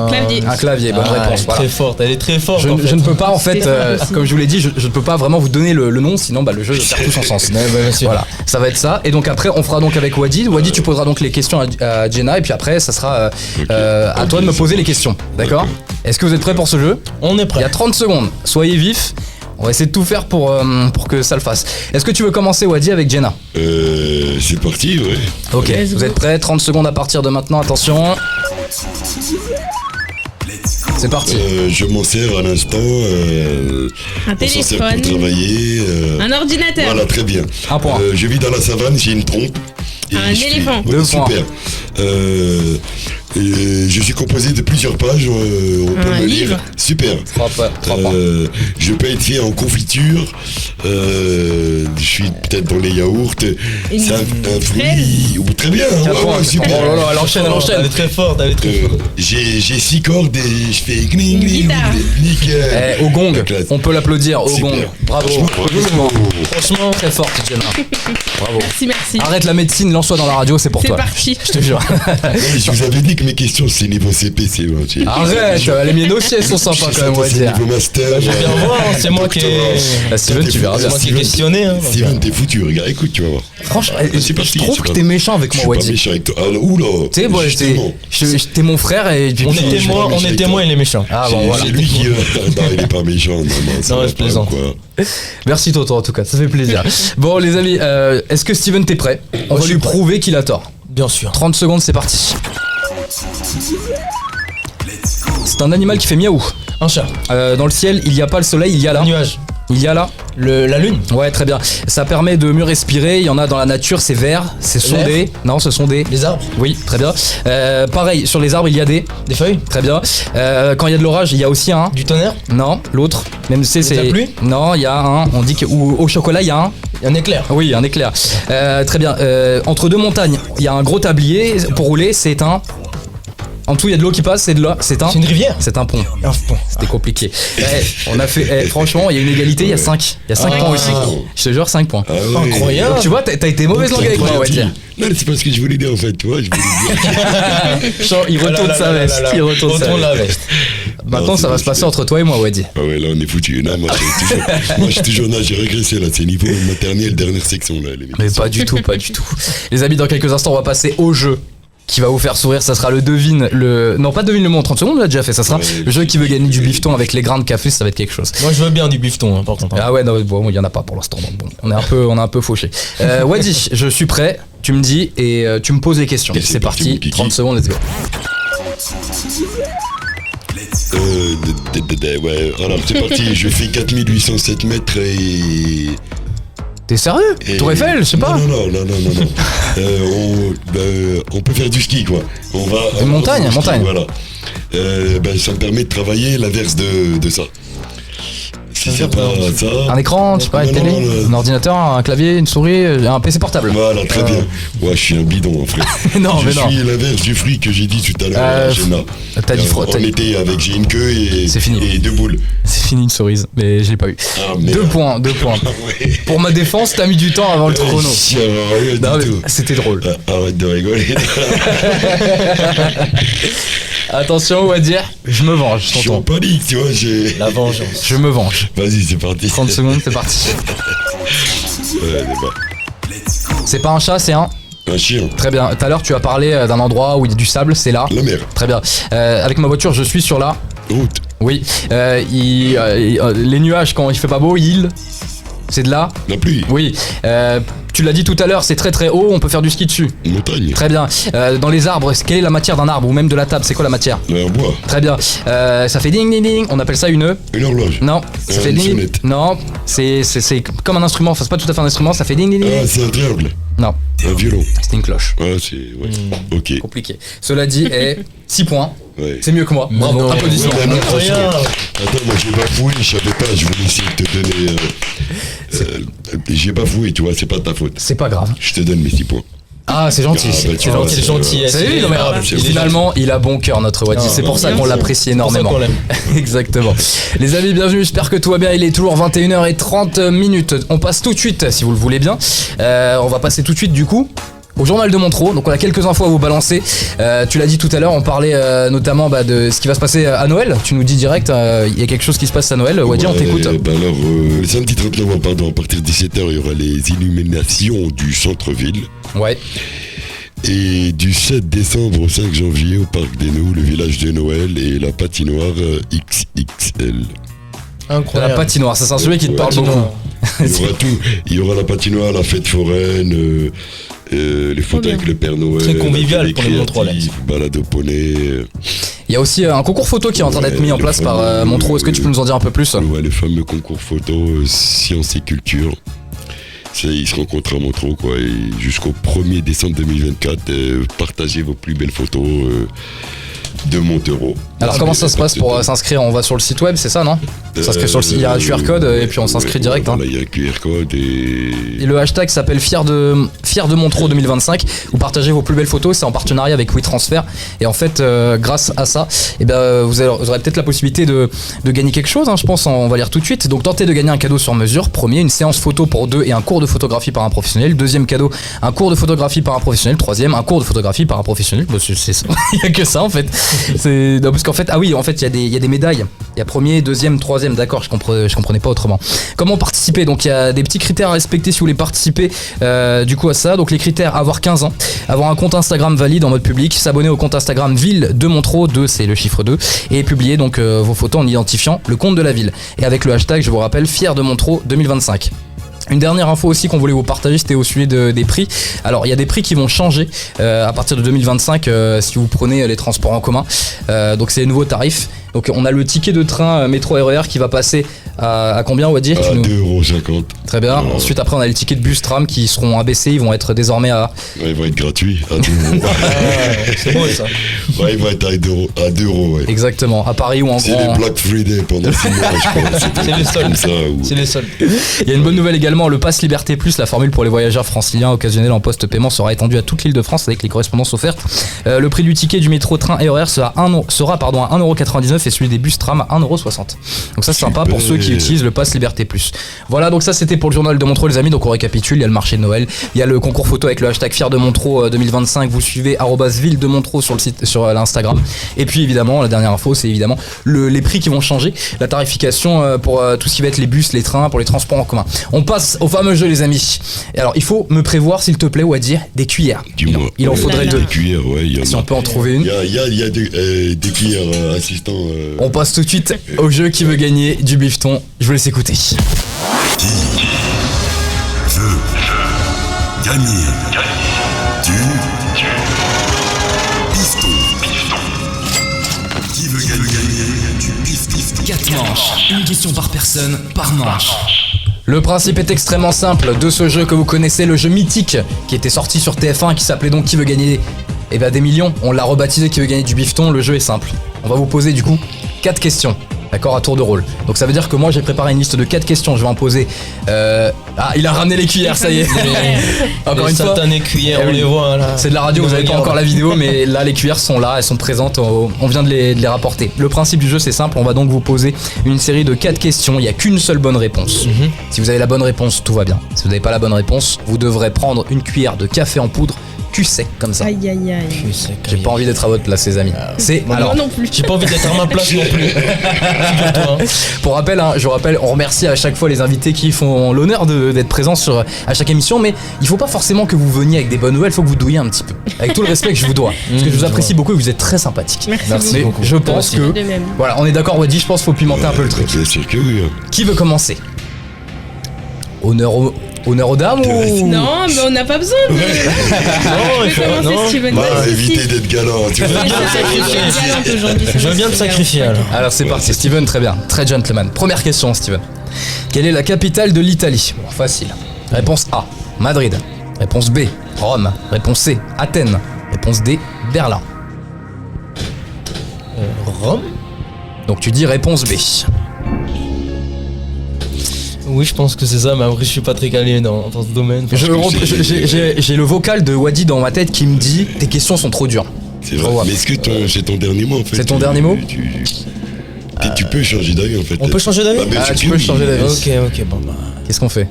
Clavier. clavier. Bonne réponse, Elle est voilà. très forte, elle est très forte. Je, en fait. je ne peux pas en fait, C'est ça aussi. comme je vous l'ai dit, je ne peux pas vraiment vous donner le nom, sinon le jeu perd tout son sens. Ouais, bien sûr. Voilà, ça va être ça. Et donc après, on fera donc avec Wadi. Wadi, tu poseras donc les questions à Jenna, et puis après, ça sera à toi de me poser les questions. D'accord? Est-ce que vous êtes prêts pour ce jeu? On est Il y prêt. a 30 secondes. Soyez vifs. On va essayer de tout faire pour que ça le fasse. Est-ce que tu veux commencer, Wadi, avec Jenna? C'est parti, ouais. Ok, Let's vous go. êtes prêts? 30 secondes à partir de maintenant, attention. C'est parti. Je m'en sers à l'instant. Un On s'en sert pour téléphone. travailler. Un ordinateur. Voilà, très bien. Un point. Je vis dans la savane, j'ai une trompe. Et Un je suis- éléphant. Ouais, 2 super. points. Je suis composé de plusieurs pages. On peut Un me livre. lire. Super. 3 points. Je peux être fait en confiture. Je suis peut-être dans les yaourts. Une C'est un fraise. fruit. Très bien. Ouais, 4 points. ouais, super. Oh là là, elle enchaîne, elle Elle enchaîne. est très forte, elle est très forte. J'ai 6 cordes et je fais gling gling. guitare. Nickel. Au gong, La classe. on peut l'applaudir, au Super. gong. Bravo. Franchement, Franchement, très forte, Jenna. Bravo. Merci. Arrête la médecine, lance-toi dans la radio, c'est pour C'est toi. parti. Je te jure. Je vous avais dit que mes questions c'est niveau CP, c'est bon. Arrête, les miennes aussi elles sont sympas quand même, on va C'est dire. niveau master. Je viens voir, hein, c'est moi qui ai. Steven, tu verras bien. C'est moi qui ai questionné. Hein, donc, Steven, t'es foutu, regarde, écoute, tu vas voir. Franchement, C'est parti, je trouve c'est que pas- t'es méchant avec Je moi, suis pas Wadi. méchant avec toi. Ah, oula. Tu sais, bon, justement. t'es mon frère et puis On puis- est témoin, méchant avec toi. il est méchant. Ah bon, voilà. C'est lui qui. Non, il est pas méchant. Non, ça Non, va je pas, plaisante. quoi. Merci Toto en tout cas, ça fait plaisir. Bon les amis, est-ce que Steven t'es prêt? On va je lui suis prêt. prouver qu'il a tort. Bien sûr. 30 secondes, c'est parti. C'est un animal qui fait miaou. Un chat. Dans le ciel, il n'y a pas le soleil, il y a là. Un nuage. Il y a là. La lune. Ouais, très bien. Ça permet de mieux respirer. Il y en a dans la nature, c'est vert, c'est sondé. Non, ce sont des. Les arbres. Oui, très bien. Pareil, sur les arbres, il y a des. Des feuilles. Très bien. Quand il y a de l'orage, il y a aussi un. Du tonnerre. Non, l'autre. Même si c'est. De la pluie. Non, il y a un. On dit que. Ou au chocolat, il y a un. Un éclair. Oui, un éclair. Très bien. Entre deux montagnes, il y a un gros tablier. Pour rouler, c'est un. En dessous, il y a de l'eau qui passe, c'est de là. C'est un. C'est une rivière. C'est un pont. Un pont. C'était compliqué. On a fait. Franchement, il y a une égalité, il y a 5. Il y a 5 Ah. points aussi. Je te jure, 5 points. Ah, ouais. Incroyable. Donc tu vois, t'as été mauvaise langue avec moi, on va dire. Non, c'est pas ce que je voulais dire en fait, tu vois. Je voulais dire. Il retourne sa veste. Il retourne sa Retourne la veste. veste. Maintenant, Non, ça c'est va bon, se passer c'est entre toi et moi, Wadi. Ah ouais, là on est foutu. Non, moi je suis toujours là, j'ai régressé là, c'est niveau maternel, dernière section là. Les mecs. Mais pas du tout, pas du tout. Les amis, dans quelques instants, on va passer au jeu qui va vous faire sourire. Ça sera le devine le. Non, pas devine le mot en 30 secondes, on l'a déjà fait. Ça sera Ouais, le jeu qui veut gagner du bifton avec les grains de café, ça va être quelque chose. Moi, je veux bien du bifton, hein, par contre. hein. Ah ouais, non, bon, il y en a pas pour l'instant. Donc bon, on est un peu fauché. Wadi, je suis prêt. Tu me dis et tu me poses les questions. Ok, C'est c'est parti, parti. mon kiki. 30 secondes, let's go. Ouais, alors c'est parti, je fais 4807 mètres et T'es sérieux? Tour Eiffel, je sais pas. Non. On peut faire du ski, quoi. On va. Montagne. Voilà. Ça me permet de travailler l'inverse de ça. Si c'est pas ça. Un écran, je sais pas, une télé, un ordinateur, un clavier, une souris, un PC portable. Voilà, très bien. Ouais, je suis un bidon, frère. Non, je suis l'inverse du fruit que j'ai dit tout à l'heure. T'as dit on était avec j'ai une queue et 2 boules. C'est fini une cerise, mais je l'ai pas eu. 2 points. Ouais. Pour ma défense, t'as mis du temps avant le chrono. Non, c'était drôle. Arrête de rigoler. Attention, Wadir, je me venge. Je suis en panique, tu vois. La vengeance. Je me venge. Vas-y, c'est parti. 30 secondes, c'est parti. C'est pas un chat, c'est un chien. Très bien. Tout à l'heure, tu as parlé d'un endroit où il y a du sable, c'est là. La mer. Très bien. Avec ma voiture, je suis sur la route. Oui. Les nuages, quand il fait pas beau, c'est de là. La pluie. Oui. Tu l'as dit tout à l'heure, c'est très très haut, on peut faire du ski dessus. Montagne. Très bien. Dans les arbres, quelle est la matière d'un arbre ou même de la table? C'est quoi la matière? Un bois. Très bien. Ça fait ding ding ding. On appelle ça une horloge. Non. Ça fait ding ding. Non. C'est comme un instrument. Enfin, c'est pas tout à fait un instrument. Ça fait ding ding ding. Ah, c'est un triangle. Non. Un violon. C'est une cloche. Ah, c'est. Ouais. Ok. Compliqué. Cela dit, 6 points. Ouais. C'est mieux que moi. Bravo. Applaudissements. Attends, moi j'ai bafoué, je savais pas, je voulais essayer de te donner. J'ai bafoué, tu vois, c'est pas de ta faute. C'est pas grave. Je te donne mes 6 points. Ah, c'est gentil. C'est gentil. Finalement, il a bon cœur, notre Wadi. C'est pour ça qu'on l'apprécie énormément. Exactement. Les amis, bienvenue. J'espère que tout va bien. Il est toujours 21h30. On passe tout de suite, si vous le voulez bien. On va passer tout de suite, du coup, au journal de Montreux. Donc on a quelques infos à vous balancer. Tu l'as dit tout à l'heure, on parlait notamment de ce qui va se passer à Noël. Tu nous dis direct, il y a quelque chose qui se passe à Noël. Wadi, on t'écoute. Le samedi 30 novembre, à partir de 17h, il y aura les illuminations du centre-ville. Ouais. Et du 7 décembre au 5 janvier, au Parc des Naux, le village de Noël et la patinoire XXL. Incroyable. La patinoire, ça c'est un sujet qui te parle beaucoup. Il y aura tout. Il y aura la patinoire, la fête foraine, les photos avec le Père Noël. Très convivial pour les Montreux. Balade au poney. Il y a aussi un concours photo qui est en train d'être mis en place par Montreux. Est-ce que tu peux nous en dire un peu plus? Ouais, le fameux concours photo Sciences et Culture. Ils se rencontrent à Montreux, quoi. Et jusqu'au 1er décembre 2024, partagez vos plus belles photos de Montereau. Alors comment ça se passe pour s'inscrire? On va sur le site web, c'est ça, non? On s'inscrit sur le site, il y a un QR code et puis on s'inscrit direct. Voilà, il y a un QR code et le hashtag s'appelle Fier de Montreux 2025. Vous partagez vos plus belles photos, c'est en partenariat avec WeTransfer. Et en fait, grâce à ça, vous aurez peut-être la possibilité de gagner quelque chose, hein, je pense, on va lire tout de suite. Donc tentez de gagner un cadeau sur mesure. Premier, une séance photo pour 2 et un cours de photographie par un professionnel. Deuxième cadeau, un cours de photographie par un professionnel. Troisième, un cours de photographie par un professionnel. C'est ça. Il n'y a que ça en fait. Non, parce qu'en fait, il y a des médailles. Il y a premier, deuxième, troisième, d'accord, je comprenais pas autrement. Comment participer? Donc il y a des petits critères à respecter si vous voulez participer du coup à ça. Donc les critères: avoir 15 ans, avoir un compte Instagram valide en mode public, s'abonner au compte Instagram Ville de Montreux, 2 c'est le chiffre 2, et publier donc vos photos en identifiant le compte de la ville. Et avec le hashtag, je vous rappelle, Fier de Montreux 2025. Une dernière info aussi qu'on voulait vous partager, c'était au sujet des prix. Alors il y a des prix qui vont changer à partir de 2025 si vous prenez les transports en commun. Donc c'est les nouveaux tarifs. Donc on a le ticket de train métro RER qui va passer à combien, on va dire? À 2,50€. Très bien. Ensuite après on a les tickets de bus tram qui seront abaissés, ils vont être désormais à... Ouais, ils vont être gratuits à 2€. C'est beau ça. Ouais, ils vont être à 2€, ouais. Exactement, à Paris ou en C'est les Black Friday pendant 6 mois, je crois. C'est les soldes. C'est les soldes. Il y a une bonne nouvelle également, le Pass Liberté Plus, la formule pour les voyageurs franciliens occasionnels en post-paiement sera étendue à toute l'île de France avec les correspondances offertes. Le prix du ticket du métro train RER sera à 1,99€ et celui des bus tram à 1,60€. Donc ça c'est sympa pour ceux qui utilisent le Pass Liberté Plus. Voilà, donc ça c'était pour le journal de Montreux, les amis. Donc on récapitule, il y a le marché de Noël, il y a le concours photo avec le hashtag Fier de Montreux 2025, vous suivez @ville de Montreux sur le site, sur l'Instagram. Et puis évidemment la dernière info, c'est évidemment les prix qui vont changer, la tarification pour tout ce qui va être les bus, les trains, pour les transports en commun. On passe au fameux jeu, les amis. Et alors il faut me prévoir s'il te plaît, Wadir, des cuillères. Il en faudrait 2 cuillères, ouais, si on peut en trouver une. Il y a des cuillères assistants. On passe tout de suite au jeu qui veut gagner du bifton. Je vous laisse écouter. Qui veut gagner du piston? Qui veut gagner du piston? 4 manches, une question par personne, par manche. Le principe est extrêmement simple de ce jeu que vous connaissez, le jeu mythique qui était sorti sur TF1 qui s'appelait donc Qui veut gagner des millions. On l'a rebaptisé Qui veut gagner du bifton. Le jeu est simple. On va vous poser du coup 4 questions. D'accord, à tour de rôle. Donc ça veut dire que moi j'ai préparé une liste de 4 questions. Je vais en poser. Ah, il a ramené les cuillères, ça y est. Encore Les une fois. satanées cuillères, Eh on oui. les voit là. C'est de la radio, Ils vous nous n'avez pas regardent. encore la vidéo, mais là les cuillères sont là, elles sont présentes, on vient de les rapporter. Le principe du jeu c'est simple, on va donc vous poser une série de 4 questions, il n'y a qu'une seule bonne réponse. Si vous avez la bonne réponse, tout va bien. Si vous n'avez pas la bonne réponse, vous devrez prendre une cuillère de café en poudre, cul sec comme ça. Aïe aïe aïe. J'ai pas envie d'être à votre place les amis. C'est Moi alors non plus. J'ai pas envie d'être à ma place non plus. Figure-toi, hein. pour rappel, je rappelle, on remercie à chaque fois les invités qui font l'honneur d'être présents à chaque émission, mais il faut pas forcément que vous veniez avec des bonnes nouvelles, il faut que vous douilliez un petit peu. Avec tout le respect que je vous dois, parce que je vous apprécie beaucoup et vous êtes très sympathique. Merci Mais beaucoup. je pense que De même. voilà, on est d'accord Wadi, je pense qu'il faut pimenter un peu le truc. Bien sûr que oui. hein. Qui veut commencer? Honneur aux dames ou... Non, mais on n'a pas besoin de. Non, il Je faut peux commencer non. si tu veux. Bah, Pas de soucis. évitez d'être galant. Tu vois. bien me sacrifier. Je viens me sacrifier alors. Alors c'est parti, Steven, très bien, très gentleman. Première question, Steven. Quelle est la capitale de l'Italie? Bon, facile. Réponse A, Madrid. Réponse B, Rome. Réponse C, Athènes. Réponse D, Berlin. Rome? Donc tu dis réponse B. Oui, je pense que c'est ça, mais après je suis pas très calé dans ce domaine. J'ai le vocal de Wadi dans ma tête qui me dit tes questions sont trop dures. C'est vrai. Trop Mais est-ce que c'est ton dernier mot en fait? C'est ton dernier mot Tu peux changer d'avis en fait. On peut changer d'avis? Bah, bien Ah, sûr tu que peux oui. changer d'avis. Ok, bon bah. Qu'est-ce qu'on fait?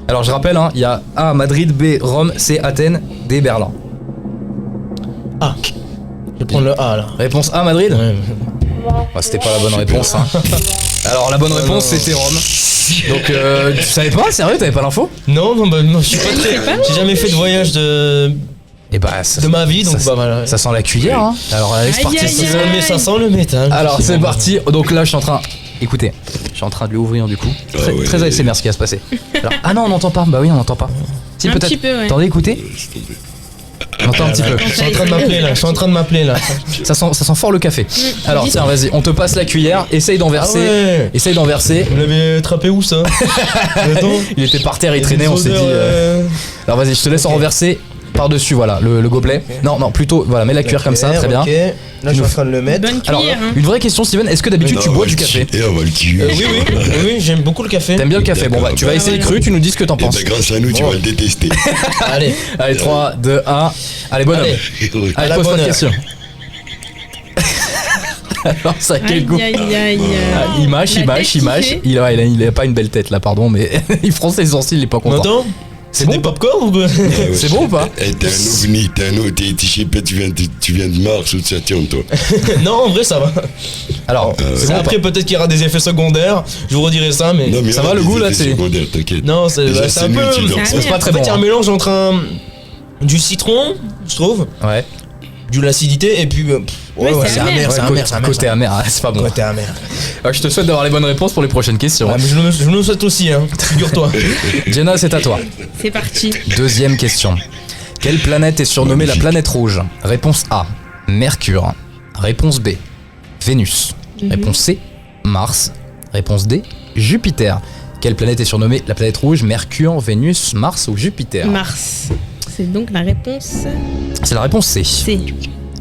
Alors je rappelle, il y a A, Madrid, B, Rome, C, Athènes, D, Berlin. A. Je vais prendre le A là. Réponse A, Madrid? Ouais. Bah, c'était pas la bonne réponse. Hein. Alors la bonne réponse c'était Rome. Donc tu savais pas? Sérieux? T'avais pas l'info? Non, je suis pas très. J'ai jamais fait de voyage de Et bah ça, ma vie, donc ça, bah voilà. ça sent la cuillère. Hein. Alors allez, c'est Aïe, parti. aïe, Steven. aïe. Mais ça sent le métal. Alors c'est parti. Donc là je suis en train. Écoutez, je suis en train de lui ouvrir du coup. Très, ouais. très ASMR ce qui va se passer. Alors, ah non, on n'entend pas. Bah oui, on n'entend pas. Si Un peut-être. petit peu, ouais. Attendez, écoutez. On entend un petit peu. Je suis en train de m'appeler là. Ça sent fort le café. Alors tiens, vas-y, on te passe la cuillère. Essaye d'en verser. ouais. Essaye d'en verser. Vous l'avez attrapé où ça? Attends. Il était par terre, il traînait. On s'est dit. Alors vas-y, je te laisse en renverser par-dessus. Voilà, le gobelet. Non, plutôt. Voilà, mets la cuillère comme ça. Très bien. Ok. Là, je suis en train de le mettre. Bonne Alors, cuillère. Hein. une vraie question, Steven. Est-ce que d'habitude tu Non, bois on va du le café? tuer, on va le tuer. Oui, j'aime beaucoup le café. T'aimes bien le café? Bon bah tu vas essayer voilà. cru, tu nous dis ce que t'en Et penses. ben, grâce à nous, tu vas le détester. Allez, Allez, 3, 2, 1. Allez, bonhomme. Allez. Allez, la pose-toi bonne une heure. question. Alors, ça a quel Aïe goût? aïe aïe. Ah, il mâche, La il mâche, tête il mâche. fait. Il a pas une belle tête là, pardon, mais il fronce les sourcils, il est pas content. Attends, c'est des popcorn ou quoi? C'est bon ou pas? Eh, t'es un ovni, je sais pas, tu viens de Mars ou de Saturne, toi. Non, en vrai, ça va. Alors, c'est bon, Après, peut-être qu'il y aura des effets secondaires. Je vous redirai ça, mais. Non, mais Ça on va, le des goût, là, effets c'est- secondaires, t'inquiète. Non, c'est Déjà, c'est un nul, peu. tu dors C'est pas. c'est pas très En fait, bon. il y a un hein. mélange entre du citron, je trouve, Ouais, de l'acidité, et puis. Ouais, c'est amer. c'est Ouais, amer, c'est amer. côté amer, ah, c'est pas bon. Côté amer. Je te souhaite d'avoir les bonnes réponses pour les prochaines questions. Ouais, mais je me le souhaite aussi, hein. Figure-toi. Jenna, c'est à toi. C'est parti. Deuxième question. Quelle planète est surnommée la planète rouge? Réponse A, Mercure. Réponse B, Vénus. Réponse C, Mars. Réponse D, Jupiter. Quelle planète est surnommée la planète rouge? Mercure, Vénus, Mars ou Jupiter? Mars. C'est donc la réponse C'est la réponse C. C.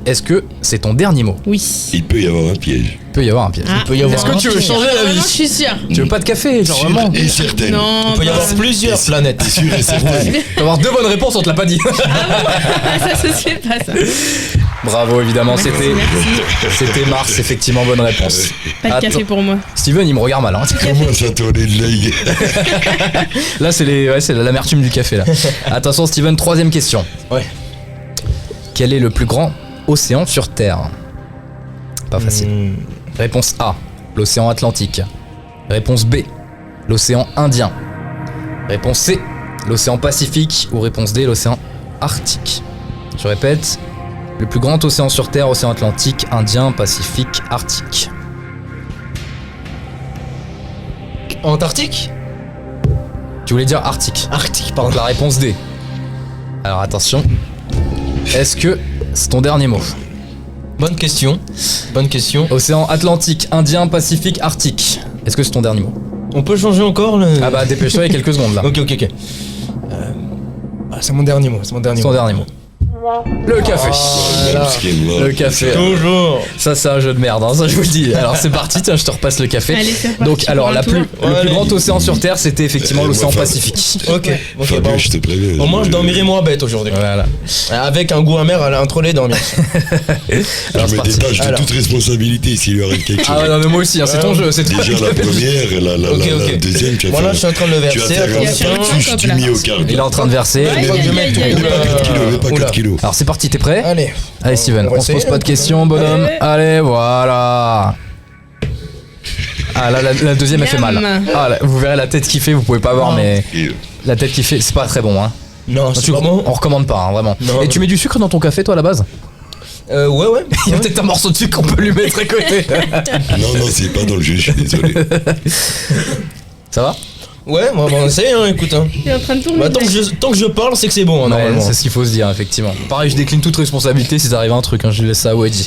Est-ce que c'est ton dernier mot? Oui. Il peut y avoir un piège. Il peut y avoir un piège. Ah, peut y avoir Est-ce que tu veux changer la Vraiment, vie? je suis sûre. Tu veux pas de café, genre Sûr vraiment? et certaine. Non. Il peut y avoir plusieurs planètes. T'es sûr et certaine. Tu vas avoir deux bonnes réponses, on te l'a pas dit. ça se fait pas ça. Bravo, évidemment, Merci, merci. c'était Mars, effectivement, bonne réponse. Pas de café pour moi. Steven, il me regarde mal. Hein. Comment ça tournait de l'œil? Là, c'est l'amertume du café, là. Attention, Steven, troisième question. Ouais. Quel est le plus grand océan sur Terre? Pas facile. Réponse A, l'océan Atlantique. Réponse B, l'océan Indien. Réponse C, l'océan Pacifique. Ou réponse D, l'océan Arctique. Je répète, le plus grand océan sur Terre, océan Atlantique, Indien, Pacifique, Arctique. Antarctique? Tu voulais dire Arctique. Arctique, Donc pardon. la réponse D. Alors attention. Est-ce que c'est ton dernier mot? Bonne question. Bonne question. Océan Atlantique, Indien, Pacifique, Arctique. Est-ce que c'est ton dernier mot? On peut changer encore le... Ah bah dépêche-toi, il y a quelques secondes là. Ok. C'est mon dernier mot, Son dernier mot. Le café. Le café. Toujours. Ça c'est un jeu de merde, hein, ça je vous le dis. Alors c'est parti, tiens, je te repasse le café. Allez, c'est reparti Donc alors pour un le plus grand océan sur Terre, c'était effectivement l'océan Pacifique. Ok, Fabien, bon. je te préviens. Au moins, je dormirai moins bête aujourd'hui. Voilà. Avec un goût amer à l'intro dormir. Alors Je c'est me parti. détache de Alors. toute responsabilité s'il lui arrive quelque chose. Ah ouais, non mais moi aussi, hein, c'est ton jeu, c'est toi. Déjà la première, la Ok. deuxième, tu vas Voilà, faire. je suis en train de le Tu vas verser. faire un attention. cartouche du myocarde. Il est en train de verser. Aïe, Même aïe, pas aïe, 4 aïe. kilos, même pas Oula. 4 kilos. Alors c'est parti, t'es prêt? Allez. Allez Steven, On va on se pose essayer. pas de questions, bonhomme. Allez. Allez, voilà. Ah là, la deuxième elle fait mal. Miam. Ah là, vous verrez la tête qui fait, vous pouvez pas voir, Non. mais Et, la tête qui fait, c'est pas très bon, hein. Non, c'est Tu- pas bon. On recommande pas, hein, vraiment. Non. Et tu mets du sucre dans ton café, toi, à la base? Ouais. Il y a peut-être un morceau de sucre qu'on peut lui mettre à côté. Non, c'est pas dans le jeu, je suis désolé. Ça va? Ouais, bon, on essaye, hein, écoute. Hein. Il est en train de tourner. Bah, tant que je parle, c'est que c'est bon, hein, Ouais, normalement. c'est ce qu'il faut se dire, effectivement. Pareil, je décline toute responsabilité si ça arrive un truc, hein, je laisse ça à Wedgie.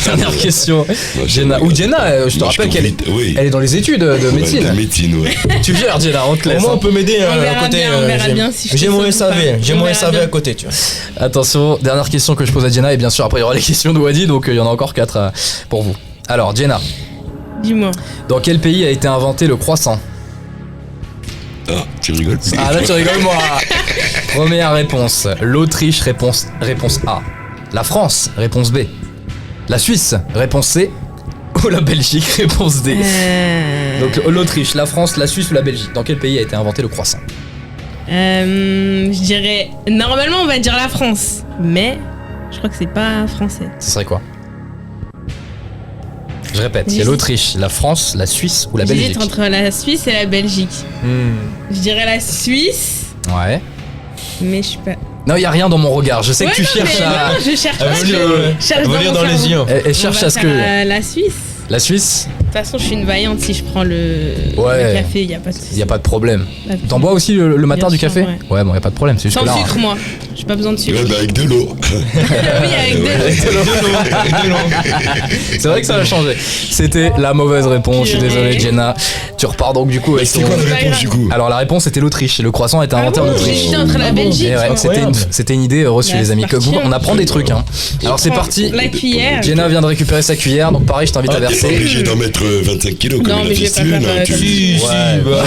Dernière question. Jenna. Ou Jenna, je te Moi, rappelle je qu'elle est, comprends vite, oui. elle est dans les études de Ouais, médecine. de médecine, ouais. Tu gères, Jenna, on te Au laisse. moins, hein. on peut m'aider On à verra côté. bien, on verra bien si je te J'ai mon sauve ou SAV, pas. j'ai On mon verra SAV bien. à côté, tu vois. Attention, dernière question que je pose à Jenna, et bien sûr, après, il y aura les questions de Wadi, donc il y en a encore 4 pour vous. Alors, Jenna, Dis-moi. dans quel pays a été inventé le croissant? Ah, tu rigoles? Ah là tu rigoles moi. Première réponse, l'Autriche, réponse A. La France, réponse B. La Suisse, réponse C. Ou la Belgique, réponse D. Donc l'Autriche, la France, la Suisse ou la Belgique. Dans quel pays a été inventé le croissant? Je dirais. Normalement, on va dire la France. Mais je crois que c'est pas français. Ce serait quoi? Je répète, il y a J'hésite. l'Autriche, la France, la Suisse ou la Belgique. J'hésite entre la Suisse et la Belgique. Je dirais la Suisse, Ouais. mais je suis pas. Non, il y a rien dans mon regard. Je sais Ouais, que tu non, cherches mais à. non, je cherche Elle pas. veut lire, je cherche elle veut lire mon dans les cerveau. yeux. Elle cherche On va à ce faire, que. la Suisse. La Suisse? De toute façon, je suis une vaillante si je prends le café, y a pas de souci. Il y a pas de problème. Pas de T'en bois aussi le matin Bien du sûr, café? ouais. Ouais, bon, y a pas de problème. C'est juste Sans que là. sucre, moi. J'ai pas besoin de sucre. Ouais, bah, avec de l'eau. Oui, avec de l'eau. C'est vrai que ça a changé. C'était la mauvaise réponse. Je suis désolé, Jenna. Tu repars donc du coup avec C'est ton. quoi la C'est pas réponse grave. du coup? Alors la réponse c'était l'Autriche. Le croissant a été inventé en Autriche. J'hésitais entre la Belgique. Et ouais, moi. c'était une idée reçue Bah, les amis. c'est parti, On apprend des trucs. Hein. Alors c'est Prends parti. La cuillère. Jenna vient de récupérer sa cuillère. Donc pareil, je t'invite à T'es pas verser. obligé d'en mettre 25 kilos comme Non, il a mais fait je vais pas Steven, faire, hein, tu- Si, Ouais. bah.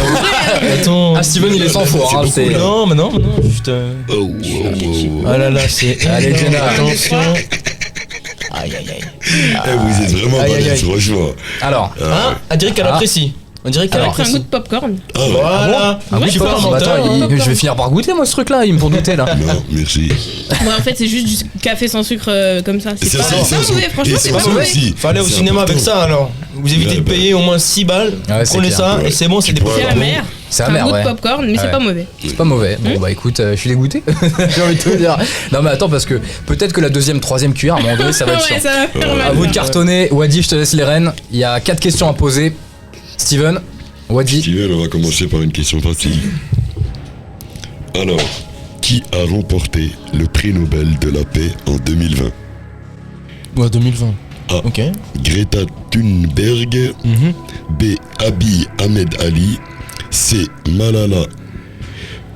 Attends. Ah Steven il est sans four. C'est Hein, beaucoup, c'est- là. Non, mais non, juste. Oh, oh, oh. Ah là là, c'est. Allez, Jenna. Attention. Aïe aïe aïe. Eh, vous êtes vraiment Aïe, aïe, balèze, aïe. franchement. Alors. Hein? On dirait qu'elle Ah. apprécie. On dirait qu'elle Alors. C'est un goût apprécie. de popcorn. Ah ouais. Voilà. Ah oui, Je suis pas un attends, menteur. hein. je vais finir par goûter moi ce truc là. Il me faut goûter là. Non, merci. Ouais, en fait, c'est juste du café sans sucre comme ça. C'est Ça, pas c'est- c'est pas ça, mauvais, c'est- franchement, et c'est c'est pas ça mauvais. aussi. Fallait au C'est cinéma avec important. ça alors. Vous évitez Ouais, de bah. payer au moins 6 balles. Ouais, c'est Prenez clair. ça Ouais. et c'est bon, c'est des pourras- C'est la popcorn. mer. C'est un amer, goût ouais. de popcorn, mais Ouais. c'est pas mauvais. C'est pas mauvais. Bon bah écoute, je suis dégoûté. J'ai envie de te dire. Non mais attends parce que peut-être que la deuxième, troisième cuillère à un moment donné ça va être Ouais, chiant. ça va faire À mal. vous de cartonner. Wadi, je te laisse les rênes. Il y a 4 questions à poser. Steven, Wadi. Steven, on va commencer par une question facile. Alors, qui a remporté le prix Nobel de la paix en 2020? Ouais, 2020. Ah. Ok. Greta Thunberg, B. Abiy Ahmed Ali, C. Malala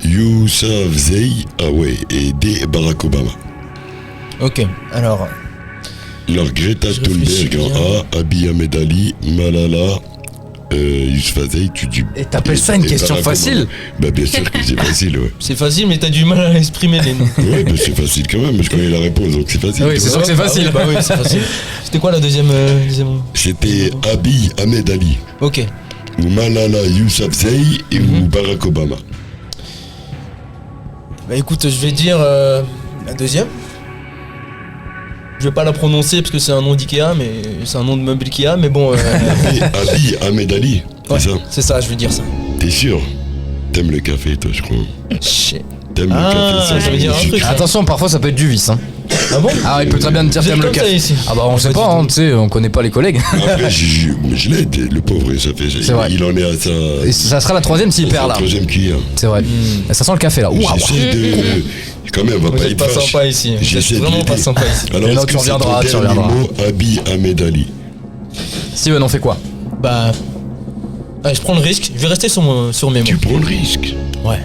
Yousafzai, ah ouais, et D. Barack Obama. Ok. Alors. Alors Greta Je réfléchis Thunberg en bien. A, Abiy Ahmed Ali, Malala Yousafzai, tu dis. Et t'appelles ça une et question Barack facile? Obama. Bah bien sûr que c'est facile, ouais. C'est facile, mais t'as du mal à exprimer les noms. Ouais, bah c'est facile quand même, je connais la réponse, donc c'est facile. Oui, tu c'est vois. sûr que c'est facile. Bah oui, c'est facile. C'était quoi la deuxième C'était Abiy Ahmed Ali, Ok. ou Malala Yousafzai et ou Barack Obama. Bah écoute, je vais dire la deuxième. Je vais pas la prononcer parce que c'est un nom d'Ikea, mais c'est un nom de meuble Ikea, mais bon. Abiy Ahmed Ali, ouais, c'est ça? c'est ça, je vais dire ça. T'es sûr? T'aimes le café, toi, je crois. Shit. T'aimes Ah, le café, ça veut dire un truc. Attention, parfois ça peut être du vice. Hein. Ah bon? Ah, il peut très bien te dire Vous êtes t'aimes le comme ça café. ici. Ah bah on sait pas, hein, tu sais, on connaît pas les collègues. Après, je l'aide, le pauvre, ça fait. C'est vrai. Il en est à sa. Et ça sera la troisième s'il perd là. Troisième cuillère. C'est vrai. Ça sent le café là. Ouah, J'essaie de. Quand même, on va Vous pas êtes être pas vache. sympa ici. Vous J'essaie êtes de vraiment pas l'aider. sympa ici. Alors, Mais non, est-ce tu que c'est reviendras, ton tu dernier reviendras. mot, Abiy Ahmed Ali? Steven, on fait quoi? Bah. Ouais, je prends le risque, je vais rester sur mes mots. Tu prends le risque. Ouais.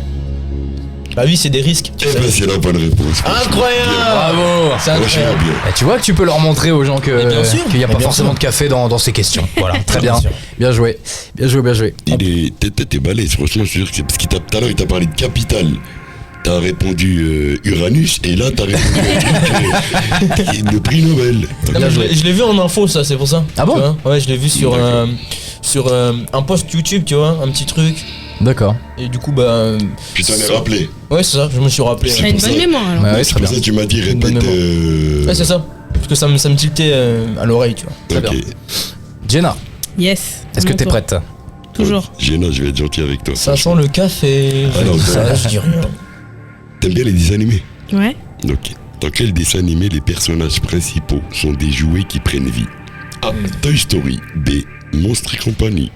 La vie, c'est des risques. Eh ben, c'est la bonne réponse. Incroyable. Bravo. C'est Vachement incroyable. bien. Tu vois que tu peux leur montrer aux gens Mais bien sûr, qu'il n'y a mais pas bien forcément sûr. de café dans ces questions. Voilà, très bien. Bien sûr. Bien joué. Bien joué, bien joué. T'es balèze, franchement, je suis sûr que c'est parce qu'il tout à l'heure, il t'a parlé de capitale. T'as répondu Uranus, et là, t'as répondu un truc, le prix Nobel. Non, mais je l'ai vu en info, ça, c'est pour ça. Ah Tu bon vois Ouais, je l'ai vu sur D'accord. un post YouTube, tu vois, un petit truc. D'accord. Et du coup, bah. Tu t'en es rappelé. Ouais, c'est ça, je me suis rappelé. C'est T'as une pour bonne ça. mémoire alors. Ouais, ouais, C'est très pour bien. ça que tu m'as dit Bonne répète. Ouais, c'est ça. Parce que ça me tiltait à l'oreille, tu vois. Très Ok. bien. Jenna, Yes. est-ce que t'es prête? Toujours. Géna, je vais être gentil avec toi. Ça sent le café. Ah non, ça, je dis rien. T'aimes bien les dessins animés? Ouais. Ok. Dans quel dessin animé les personnages principaux sont des jouets qui prennent vie? A. Toy Story. B. Monstres et compagnie.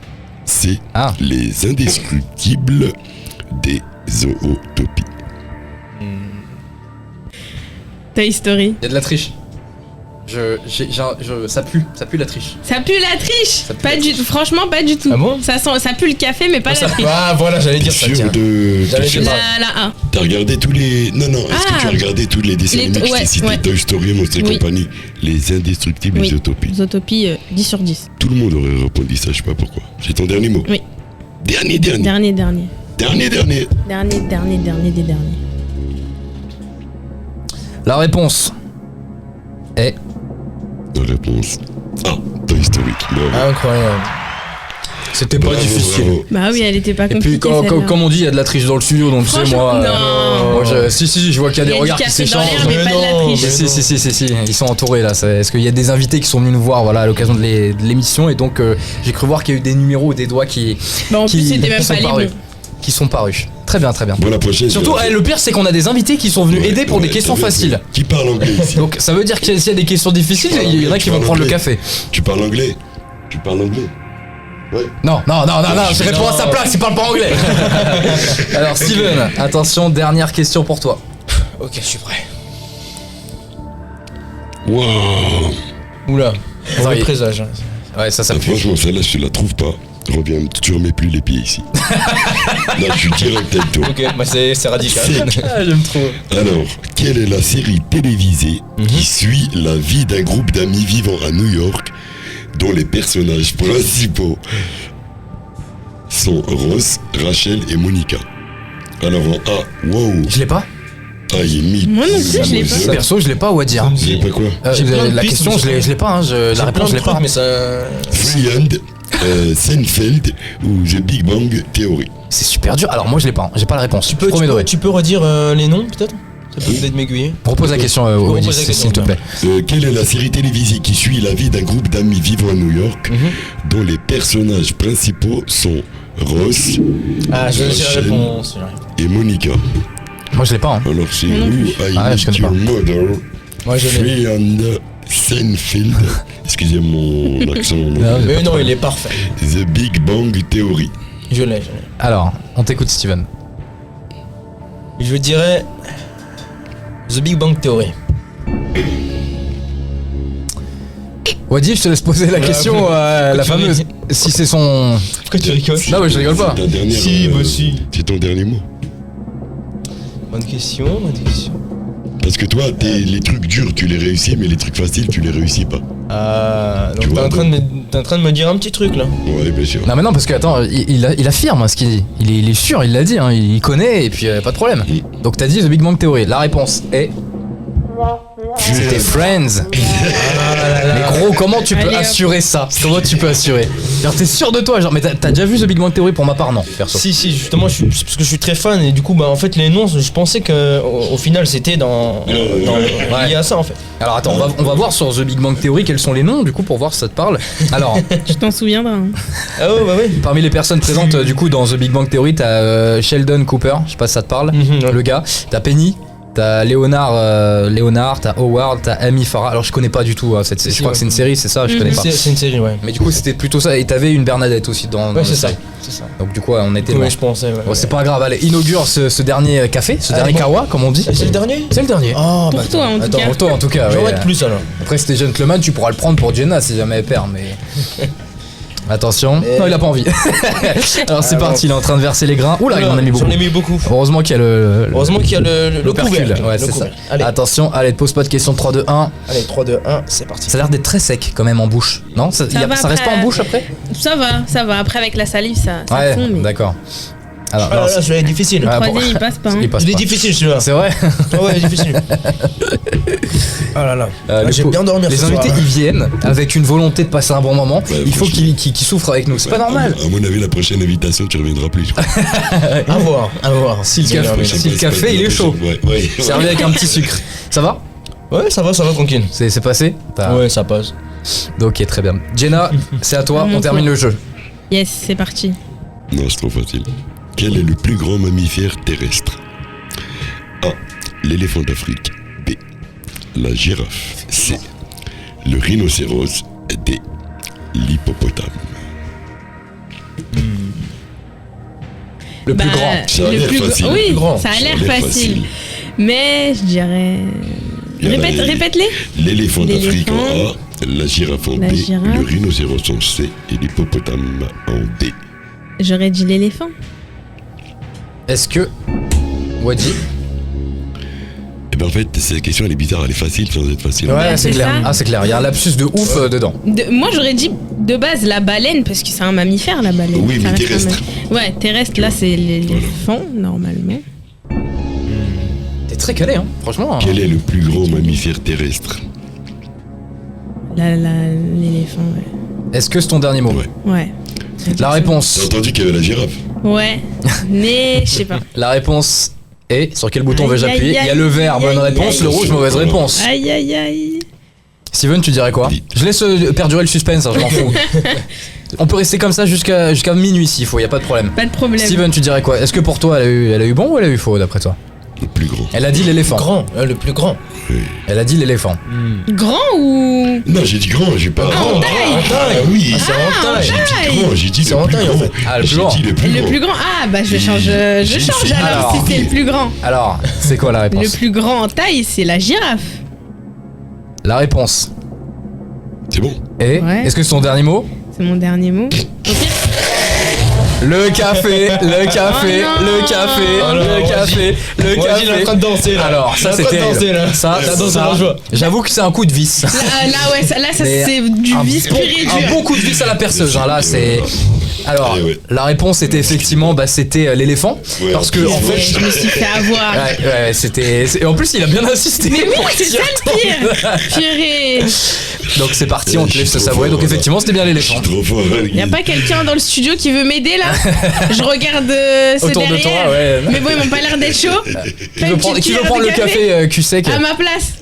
C. Ah. Les Indestructibles. D. Zootopie. Toy Story. Il y a de la triche. Ça pue la triche. Ça pue la triche. Ça pue Pas la du tout. Franchement, pas du tout. Ah bon Ça pue le café, mais pas la triche. Ah, voilà, j'allais T'es dire ça, sûr tiens. de... J'allais t'es sûr- dire La A. T'as regardé tous les... Non, est-ce que Ah. tu as regardé tous les dessins Les- animés que je ouais, t'ai cités? ouais. Toy Story, Monstres et Oui. compagnie. Les Indestructibles et Oui. Zootopie. Zootopie, 10 sur 10. Tout le monde aurait répondu ça, je sais pas pourquoi. C'est ton dernier mot? Oui. Dernier. Dernier. Dernier. Dernier des derniers. La réponse est... La réponse A. Toy Story. Bravo. Incroyable. C'était pas Bravo, difficile. bravo. Bah oui, elle était pas Et compliquée. puis, celle-là. comme on dit, il y a de la triche dans le studio, donc tu sais, Franchement, moi. non. Si, je vois qu'il y a Il des y a du regards qui café dans s'échangent. l'air, mais pas de la non, triche. mais Si, ils sont entourés là. Est-ce qu'il y a des invités qui sont venus nous voir voilà, à l'occasion de l'émission et donc j'ai cru voir qu'il y a eu des numéros ou des doigts qui Bah en plus, c'était même sont pas les parus. bons. Qui sont parus. Très bien. Bon, la prochaine. Surtout, je vais- le pire c'est qu'on a des invités qui sont venus Ouais, aider pour ouais, des questions t'as vu, faciles. Qui parle anglais ici? Donc ça veut dire que s'il y a des questions difficiles, parles il y en a anglais, qui tu vont parles prendre le anglais. café. Tu parles anglais? Tu parles anglais? Ouais. Non, je réponds à sa place, il parle pas anglais. Alors Steven, attention, dernière question pour toi. Ok, je suis prêt. Waouh. Oula, Attends, mauvais il- présage. Ouais, ça Ah, pue. franchement, celle-là, je te la trouve pas. Reviens, tu remets plus les pieds ici. Là, je suis direct avec toi. Ok, bah c'est radical. Ah, j'aime trop. Alors, quelle est la série télévisée qui suit la vie d'un groupe d'amis vivant à New York dont les personnages principaux sont Ross, Rachel et Monica? Alors en A, wow, Je l'ai pas. I meet Moi non you, plus, je l'ai pas. mademoiselle. Perso, je l'ai pas, Wadir. Vous savez pas quoi? J'ai plein de La pistes, question, mais je l'ai pas. Hein, la réponse, je l'ai pas. mais ça. Freehand, Seinfeld ou The Big Bang Theory? C'est super dur. Alors moi, je l'ai pas. Hein. J'ai pas la réponse. Premier degré. Tu peux redire les noms peut-être? Ça peut peut-être m'aiguiller. Repose la question, Repose Wadir, la question, s'il te plaît. Quelle est la série télévisée qui suit la vie d'un groupe d'amis vivant à New York dont les personnages principaux sont Ross Ah, je sais la Rachel réponse. et Monica? Moi, je l'ai pas. Hein. Alors c'est Moi non Who plus. I Ah, je Met connais Your pas. Mother, Moi je l'ai. Freehand, Seinfeld, excusez mon accent, Mais non, il est parfait. The Big Bang Theory. Je l'ai. Alors, on t'écoute, Steven. Je dirais The Big Bang Theory. Wadir, je te laisse poser la question, la tu fameuse. ris Si c'est son. Pourquoi tu rigoles? Non, mais je rigole pas. C'est ta dernière, Si, moi aussi. c'est ton dernier mot. Bonne question. Parce que toi, les trucs durs, tu les réussis, mais les trucs faciles, tu les réussis pas. Ah, Tu donc vois, t'es en train de me dire un petit truc là. Ouais, bien sûr. Non, mais non, parce que attends, il affirme ce qu'il dit. Il est sûr, il l'a dit. Hein, il connaît et puis pas de problème. Donc t'as dit The Big Bang Theory. La réponse est. C'était Friends. Mais gros, comment tu peux Allez, hop. assurer ça? Comment tu peux assurer? Genre, t'es sûr de toi, genre, mais t'as déjà vu The Big Bang Theory? Pour ma part, non, perso. Si, justement, parce que je suis très fan et du coup, bah en fait, les noms, je pensais que au final c'était lié à ça en fait. Alors attends, on va voir sur The Big Bang Theory quels sont les noms, du coup, pour voir si ça te parle. Alors, Tu t'en souviendras. Hein. Ah ouais, bah oui. parmi les personnes présentes, du coup, dans The Big Bang Theory, t'as Sheldon Cooper, je sais pas si ça te parle, Ouais. le gars. T'as Penny. T'as Léonard, t'as Howard, t'as Amy Farrah. Alors je connais pas du tout, hein, je crois que c'est une série, c'est ça, je connais pas. C'est une série, ouais. Mais du coup c'était plutôt ça, et t'avais une Bernadette aussi dans Ouais, la c'est ça. série. C'est ça. Donc du coup on était loin. Oui, je pensais. Ouais, Bon, c'est pas grave, allez, inaugure ce dernier café, ce Allez, dernier bon. kawa comme on dit. C'est le dernier? C'est le dernier. Oh, Pour toi, en tout cas. Pour toi en tout cas. J'en ouais. ai plus alors. Après si t'es gentleman tu pourras le prendre pour Jenna si jamais elle perd, mais... Attention. Non, il a pas envie. Alors c'est parti, il est en train de verser les grains. Oula, il en a mis beaucoup. J'en ai mis beaucoup. Heureusement qu'il y a le L'opercule. couvercle. Ouais, c'est ça. Allez. Attention, allez, te pose pas de questions. 3, 2, 1. Allez, 3, 2, 1, c'est parti. Ça a l'air d'être très sec quand même en bouche. Non, ça va reste après. pas en bouche après? Ça va. Après, avec la salive, ça Ouais, fond. Mais d'accord. Alors, Ah non, là là, celui-là est difficile. Ah, le bon. troisième, il passe pas. Hein. il passe Il est pas. difficile celui-là. C'est vrai. Ah ouais, il est difficile. Ah là là. Les J'aime bien dormir Les ce invités, soir. ils viennent avec une volonté de passer un bon moment. Ouais, Il faut franchement. qu'ils souffrent avec nous. C'est pas normal. À mon avis, la prochaine invitation, tu reviendras plus, je crois. À voir, à voir. Si le café, Bien, si le café, il est chaud. Ouais. Servi avec un petit sucre. Ça va? Ouais, ça va, tranquille. C'est passé? Ouais, ça passe. Ok, très bien. Jenna, c'est à toi. À mon On termine tour. le jeu. Yes, c'est parti. Non, c'est trop facile. Quel est le plus grand mammifère terrestre? A. L'éléphant d'Afrique. B. La girafe. C. Le rhinocéros. D. L'hippopotame. Le plus grand. Ça a l'air facile. Oui, Le plus grand. ça a l'air Ça a l'air facile. Mais je dirais. Il y en a les- Répète-les. L'éléphant d'Afrique en L'éléphant. A. La girafe en La B. girafe. Le rhinocéros en C. Et l'hippopotame en D. J'aurais dit l'éléphant. Est-ce que. Wadi? Eh ben en fait, cette question elle est bizarre, elle est facile sans être facile. Ouais, c'est c'est clair. ça. Ah, c'est clair. Il y a un lapsus de ouf dedans. Moi, j'aurais dit de base la baleine, parce que c'est un mammifère, la baleine. Oui, Ça mais reste un terrestre. Ouais, terrestre, là, c'est l'éléphant, normalement. T'es très calé, hein. Franchement. Quel est le plus grand mammifère terrestre? L'éléphant, Est-ce que c'est ton dernier mot? Ouais. ouais. La T'as réponse. entendu qu'il y avait la girafe? Ouais, mais je sais pas. La réponse est. Sur quel bouton Aïe, vais-je appuyer? aïe, Il y a le vert, aïe, bonne aïe, réponse. aïe. Le rouge, mauvaise réponse. Aïe, aïe, aïe. Steven, tu dirais quoi? Vite. Je laisse perdurer le suspense, hein, je m'en fous. On peut rester comme ça jusqu'à minuit s'il faut, y a pas de problème. Pas de problème. Steven, tu dirais quoi? Est-ce que pour toi elle a eu bon ou elle a eu faux d'après toi? Le plus grand. Elle a dit l'éléphant. Grand, le plus grand. Elle a dit l'éléphant. Grand ou. Non, j'ai dit grand, j'ai pas. en taille. Ah oui. C'est en taille. J'ai dit grand, j'ai dit C'est le en plus taille, en grand. fait. Ah, le plus J'ai grand. dit le plus Le grand. plus grand. Ah, bah je change J'ai- alors Alors. si c'est le plus grand. Alors, c'est quoi la Le réponse? plus grand en taille, c'est la girafe. La réponse C'est bon. est. Ouais. Est-ce que c'est ton dernier mot? C'est mon dernier mot. Au pire, Le café, le café, Oh non. le café, Oh là, le café, le Moi, il est en café. train de danser là. Alors, ça Il est en c'est train de danser, terrible. là. Ça, Il danse ça, dans la joie. j'avoue que c'est un coup de vis. là, ouais, là, ça Mais c'est du vice pur et dur. Un bon coup de vis à la perceuse. Hein, là, c'est. Alors, Ouais, ouais. la réponse était effectivement, c'était l'éléphant, Ouais, parce en que plus, en ouais, fait. Je me suis fait avoir. Ouais, c'était. Et en plus, il a bien insisté. Mais oui, pour c'est dire ça le pire. Purée. Donc c'est parti, on te Je laisse suis te trop savourer. fort, Donc voilà. effectivement, c'était bien Je l'éléphant. suis trop fort. Y a pas quelqu'un dans le studio qui veut m'aider là? Je regarde ceux Autour de derrière. toi, ouais. Mais bon, ils m'ont pas l'air d'être chauds. Qui veut prendre le café cul sec? À ma place.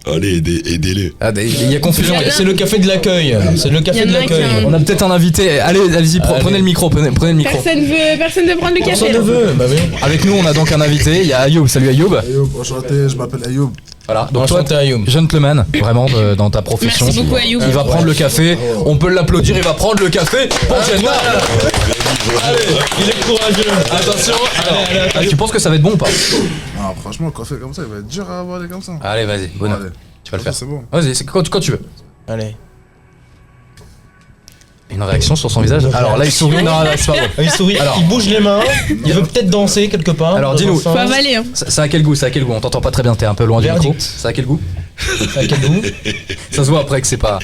Allez, aidez-les. Ah, il y a confusion. Il y en a- C'est le café de l'accueil. C'est le Il café y en de a qui l'accueil. ont- On a peut-être un invité. Allez-y, Allez. prenez le micro, prenez le micro. Personne veut prendre le café. Personne ne veut. Bah oui. Avec nous, on a donc un invité. Il y a Ayoub. Salut Ayoub. Ayoub, enchanté, je m'appelle Ayoub. Voilà. Donc toi, Enchanté, Ayoub. gentleman, vraiment dans ta profession. Merci beaucoup, Ayoub. Il va prendre le café. On peut l'applaudir. Il va prendre le café. Pour Jenna. Il est courageux. Attention. Alors, tu penses que ça va être bon ou pas? Ah, franchement, quand c'est comme ça, il va être dur à avaler comme ça. Allez, vas-y. Bonne. Allez. Tu vas le faire. C'est bon. Vas-y, c'est quand tu veux. Allez. Une réaction sur son visage. Alors là, il sourit. Non, c'est pas bon. Il sourit. Alors. Il bouge les mains. Il veut peut-être danser quelque part. Alors, dans dis-nous. un sens. Faut avaler, hein. Ça a quel goût? Ça a quel goût? On t'entend pas très bien. T'es un peu loin du micro. Verdict. Ça a quel goût? À quel goût Ça se voit après que c'est pas.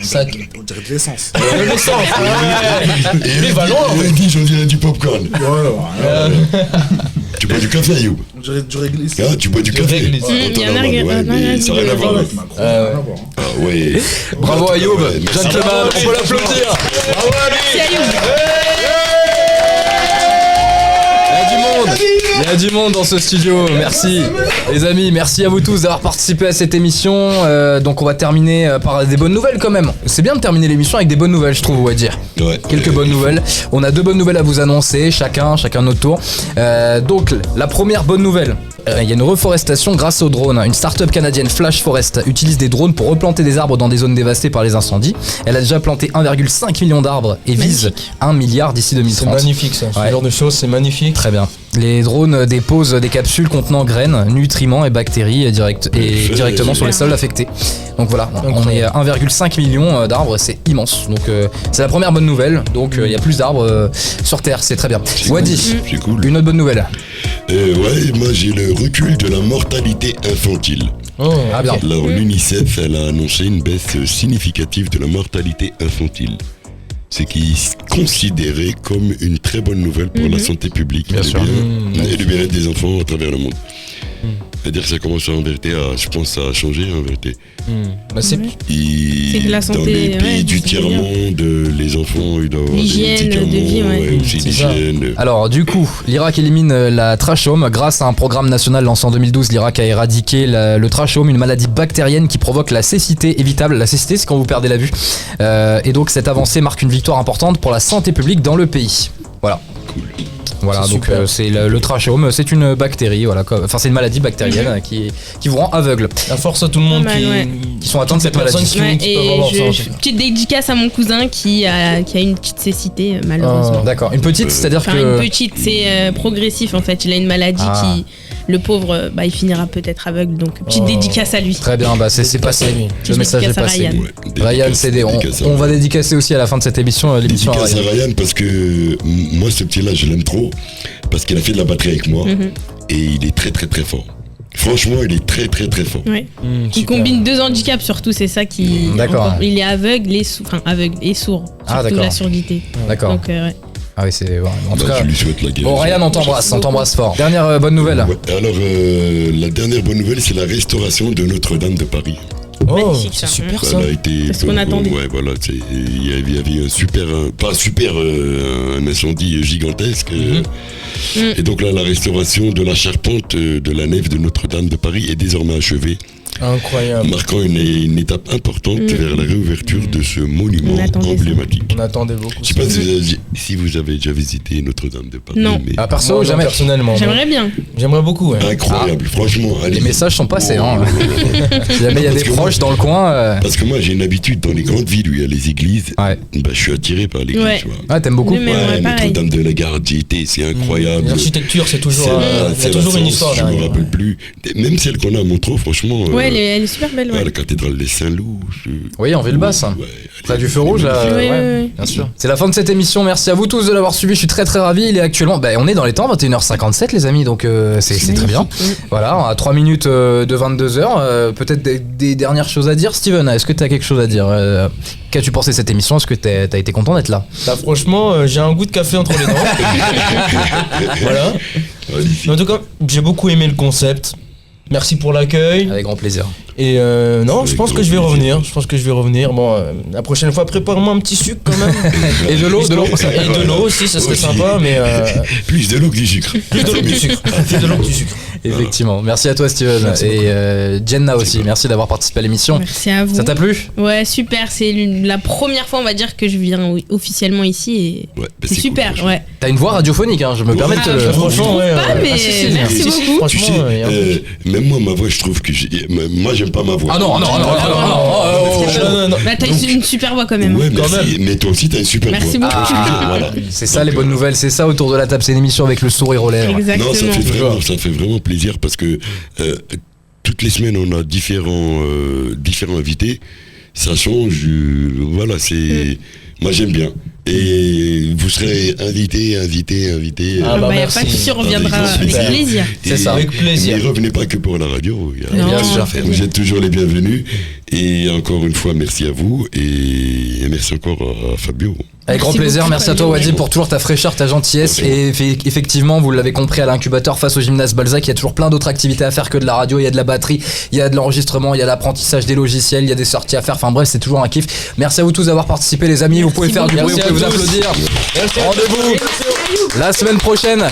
Ça. On dirait de l'essence. Le naissance. Et Lui, va loin. il a dit, j'en dirais du popcorn. Voilà. Tu bois du café, Ayoub? On dirait du réglisse. Ah, tu bois du café? réglisse. Ah, Il y en a attends, rien- ouais, mais ça n'a rien à voir. Avec Macron, rien à voir. Ah ouais. Bravo Ayoub. Ouais, mais ça va. Gentleman. On peut l'applaudir. C'est Ayoub. Il y a du monde dans ce studio, merci les amis, merci à vous tous d'avoir participé à cette émission. Donc on va terminer par des bonnes nouvelles quand même. C'est bien de terminer l'émission avec des bonnes nouvelles, je trouve, on va dire. Ouais. Quelques bonnes nouvelles. On a 2 bonnes nouvelles à vous annoncer, chacun notre tour. Donc la première bonne nouvelle, Il y a une reforestation grâce aux drones. Une start-up canadienne Flash Forest utilise des drones pour replanter des arbres dans des zones dévastées par les incendies. Elle a déjà planté 1,5 million d'arbres et vise 1 milliard d'ici C'est 2030. magnifique ça, ce Ouais. genre de choses, c'est magnifique. Très bien. Les drones déposent des capsules contenant graines, nutriments et bactéries directement sur les sols affectés. Donc voilà, on est à 1,5 million d'arbres, c'est immense. Donc c'est la première bonne nouvelle. Donc il y a plus d'arbres sur Terre, c'est très bien. Wadi, C'est cool. une autre bonne nouvelle. Ouais, moi j'ai le recul de la mortalité infantile. Oh, Ah bien. Alors l'UNICEF, elle a annoncé une baisse significative de la mortalité infantile. Ce qui est considéré comme une très bonne nouvelle pour la santé publique Bien sûr. et le bien-être des enfants à travers le monde. C'est-à-dire que ça commence en vérité à, je pense, à changer en vérité. Bah, c'est C'est que la santé, dans les pays ouais, du c'est bien. tiers-monde, les enfants, ils doivent avoir des L'hygiène médicaments, de vie, ouais. aussi C'est ça. l'hygiène. Alors du coup, l'Irak élimine la trachome grâce à un programme national lancé en 2012. L'Irak a éradiqué le trachome, une maladie bactérienne qui provoque la cécité évitable. La cécité, c'est quand vous perdez la vue. Et donc cette avancée marque une victoire importante pour la santé publique dans le pays. Voilà. Voilà, C'est donc super. c'est le trachome, c'est une bactérie, voilà, enfin c'est une maladie bactérienne qui vous rend aveugle. la force à tout le monde Pas mal, ouais. Qui sont atteints de cette personnes maladie. qui Ouais, peuvent avoir ça, en tout cas. petite dédicace à mon cousin qui a une petite cécité, malheureusement. D'accord, une petite, c'est-à-dire Enfin, que... une petite, c'est progressif en fait. Il a une maladie Ah. qui, le pauvre, bah, il finira peut-être aveugle. Donc, petite Oh. dédicace à lui. Très bien, bah c'est passé. lui. Le Petite message est dédicace à passé. Ryan. Ouais, Ryan, dédicace- CD, dédicace à on va Ryan. dédicacer aussi à la fin de cette émission l'émission à Dédicace Ryan. à Ryan parce que moi ce petit-là je l'aime trop parce qu'il a fait de la batterie avec moi et il est très très très fort. Franchement il est très très très fort. Ouais. Il Super. combine deux handicaps surtout, c'est ça qui. D'accord. encore- Il est aveugle et aveugle et sourd. Ah, Surtout d'accord. la surdité. D'accord. Donc, ouais. Ah oui, c'est... ouais, en tout Bah, cas... je lui souhaite la guérison. Bon, Ryan, on t'embrasse fort. Dernière bonne nouvelle. Ouais, alors la dernière bonne nouvelle c'est la restauration de Notre-Dame de Paris. Oh, Magnifique, c'est ça. super Ça ça. a été C'est ce qu'on attendait. ouais voilà, il y avait un super un incendie gigantesque et donc là la restauration de la charpente de la nef de Notre-Dame de Paris est désormais achevée, Incroyable. marquant une étape importante vers la réouverture de ce monument On attendait ça. emblématique. On attendait beaucoup. Je sais pas si vous avez déjà visité Notre-Dame de Paris, Non. mais Ah, perso, Moi, non, jamais. personnellement. J'aimerais bien. J'aimerais beaucoup. Ouais. incroyable, franchement. Les allez-y. messages sont passés. Oh, Hein. là, là, là. Si jamais il y a Parce des que proches moi- dans le coin... Parce que moi j'ai une habitude dans les grandes villes où il y a les églises, Ouais. bah, je suis attiré par l'église, Ouais. tu vois. Ouais, t'aimes beaucoup. Le même. Ouais, pareil. Notre-Dame de la Garde, j'y étais, c'est incroyable. L'architecture, c'est toujours, il y a la toujours une sens, histoire je me derrière. rappelle plus. Même celle qu'on a à Montreux, franchement. Ouais, elle est super belle. Ouais. la cathédrale des Saint-Loup. Oui, en Villebasse. Ouais, Près du feu rouge, là. Ouais, ouais. Bien sûr. C'est la fin de cette émission. Merci à vous tous de l'avoir suivi. Je suis très très ravi. Il est actuellement. Bah, on est dans les temps, 21h57, les amis. Donc c'est très bien. Voilà, à 3 minutes de 22h. Peut-être des dernières choses à dire. Steven, est-ce que tu as quelque chose à dire Qu'as-tu pensé de cette émission? Est-ce que t'as été content d'être là? Bah, franchement, j'ai un goût de café entre les dents. Voilà. Magnifique. En tout cas, j'ai beaucoup aimé le concept. Merci pour l'accueil. Avec grand plaisir. Et non, Avec je pense que grand je vais plaisir. revenir. Je pense que je vais revenir. Bon, la prochaine fois, prépare-moi un petit sucre quand même. Et de l'eau, de l'eau. Et de l'eau aussi, ça serait Aussi. sympa, mais Plus de l'eau que du sucre. plus de l'eau que du sucre. Plus de l'eau que du sucre. Effectivement. Merci à toi, Steven. Merci Et Jenna aussi. Merci d'avoir participé à l'émission. Merci à vous. Ça t'a plu? Ouais, super. C'est la première fois, on va dire, que je viens officiellement ici. Et Ouais, bah, c'est super. cool, Ouais. T'as une voix radiophonique, hein, je me permets de te Ah, le. Franchement, ouais. pas, mais merci beaucoup. Tu Franchement, sais, il y a un peu- même moi, ma voix, je trouve que moi, j'aime pas ma voix. Ah non, non, non, non, non, non, non. Bah, t'as une super voix quand même. Ouais, Quand merci. Mais toi aussi, t'as une super Merci voix. beaucoup. Tu vois ce que je veux dire, voilà. C'est ça les bonnes nouvelles, c'est ça autour de la table, c'est une émission avec le sourire aux lèvres. Exactement. Non, ça fait vraiment plaisir parce que toutes les semaines on a différents invités. Ça change, voilà, c'est. Moi j'aime bien. Et vous serez invité. Ah, bah, y a merci. pas de souci, on reviendra avec Super. plaisir. C'est ça. Avec plaisir. Ne revenez pas que pour la radio. Il y a Non, rien à bien faire. sûr. Vous êtes toujours les bienvenus. Et encore une fois, merci à vous. Et merci encore à Fabio. Avec grand Merci plaisir, beaucoup, merci à toi Fabien. Wadi pour toujours ta fraîcheur, ta gentillesse et effectivement vous l'avez compris à l'incubateur face au gymnase Balzac, il y a toujours plein d'autres activités à faire que de la radio, il y a de la batterie, il y a de l'enregistrement, il y a l'apprentissage des logiciels, il y a des sorties à faire, enfin bref c'est toujours un kiff. Merci à vous tous d'avoir participé les amis, vous pouvez faire du bruit, vous Merci pouvez à vous tous. applaudir. Rendez-vous la semaine prochaine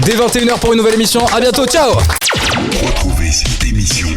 dès 21h pour une nouvelle émission, à bientôt, ciao. Retrouvez cette émission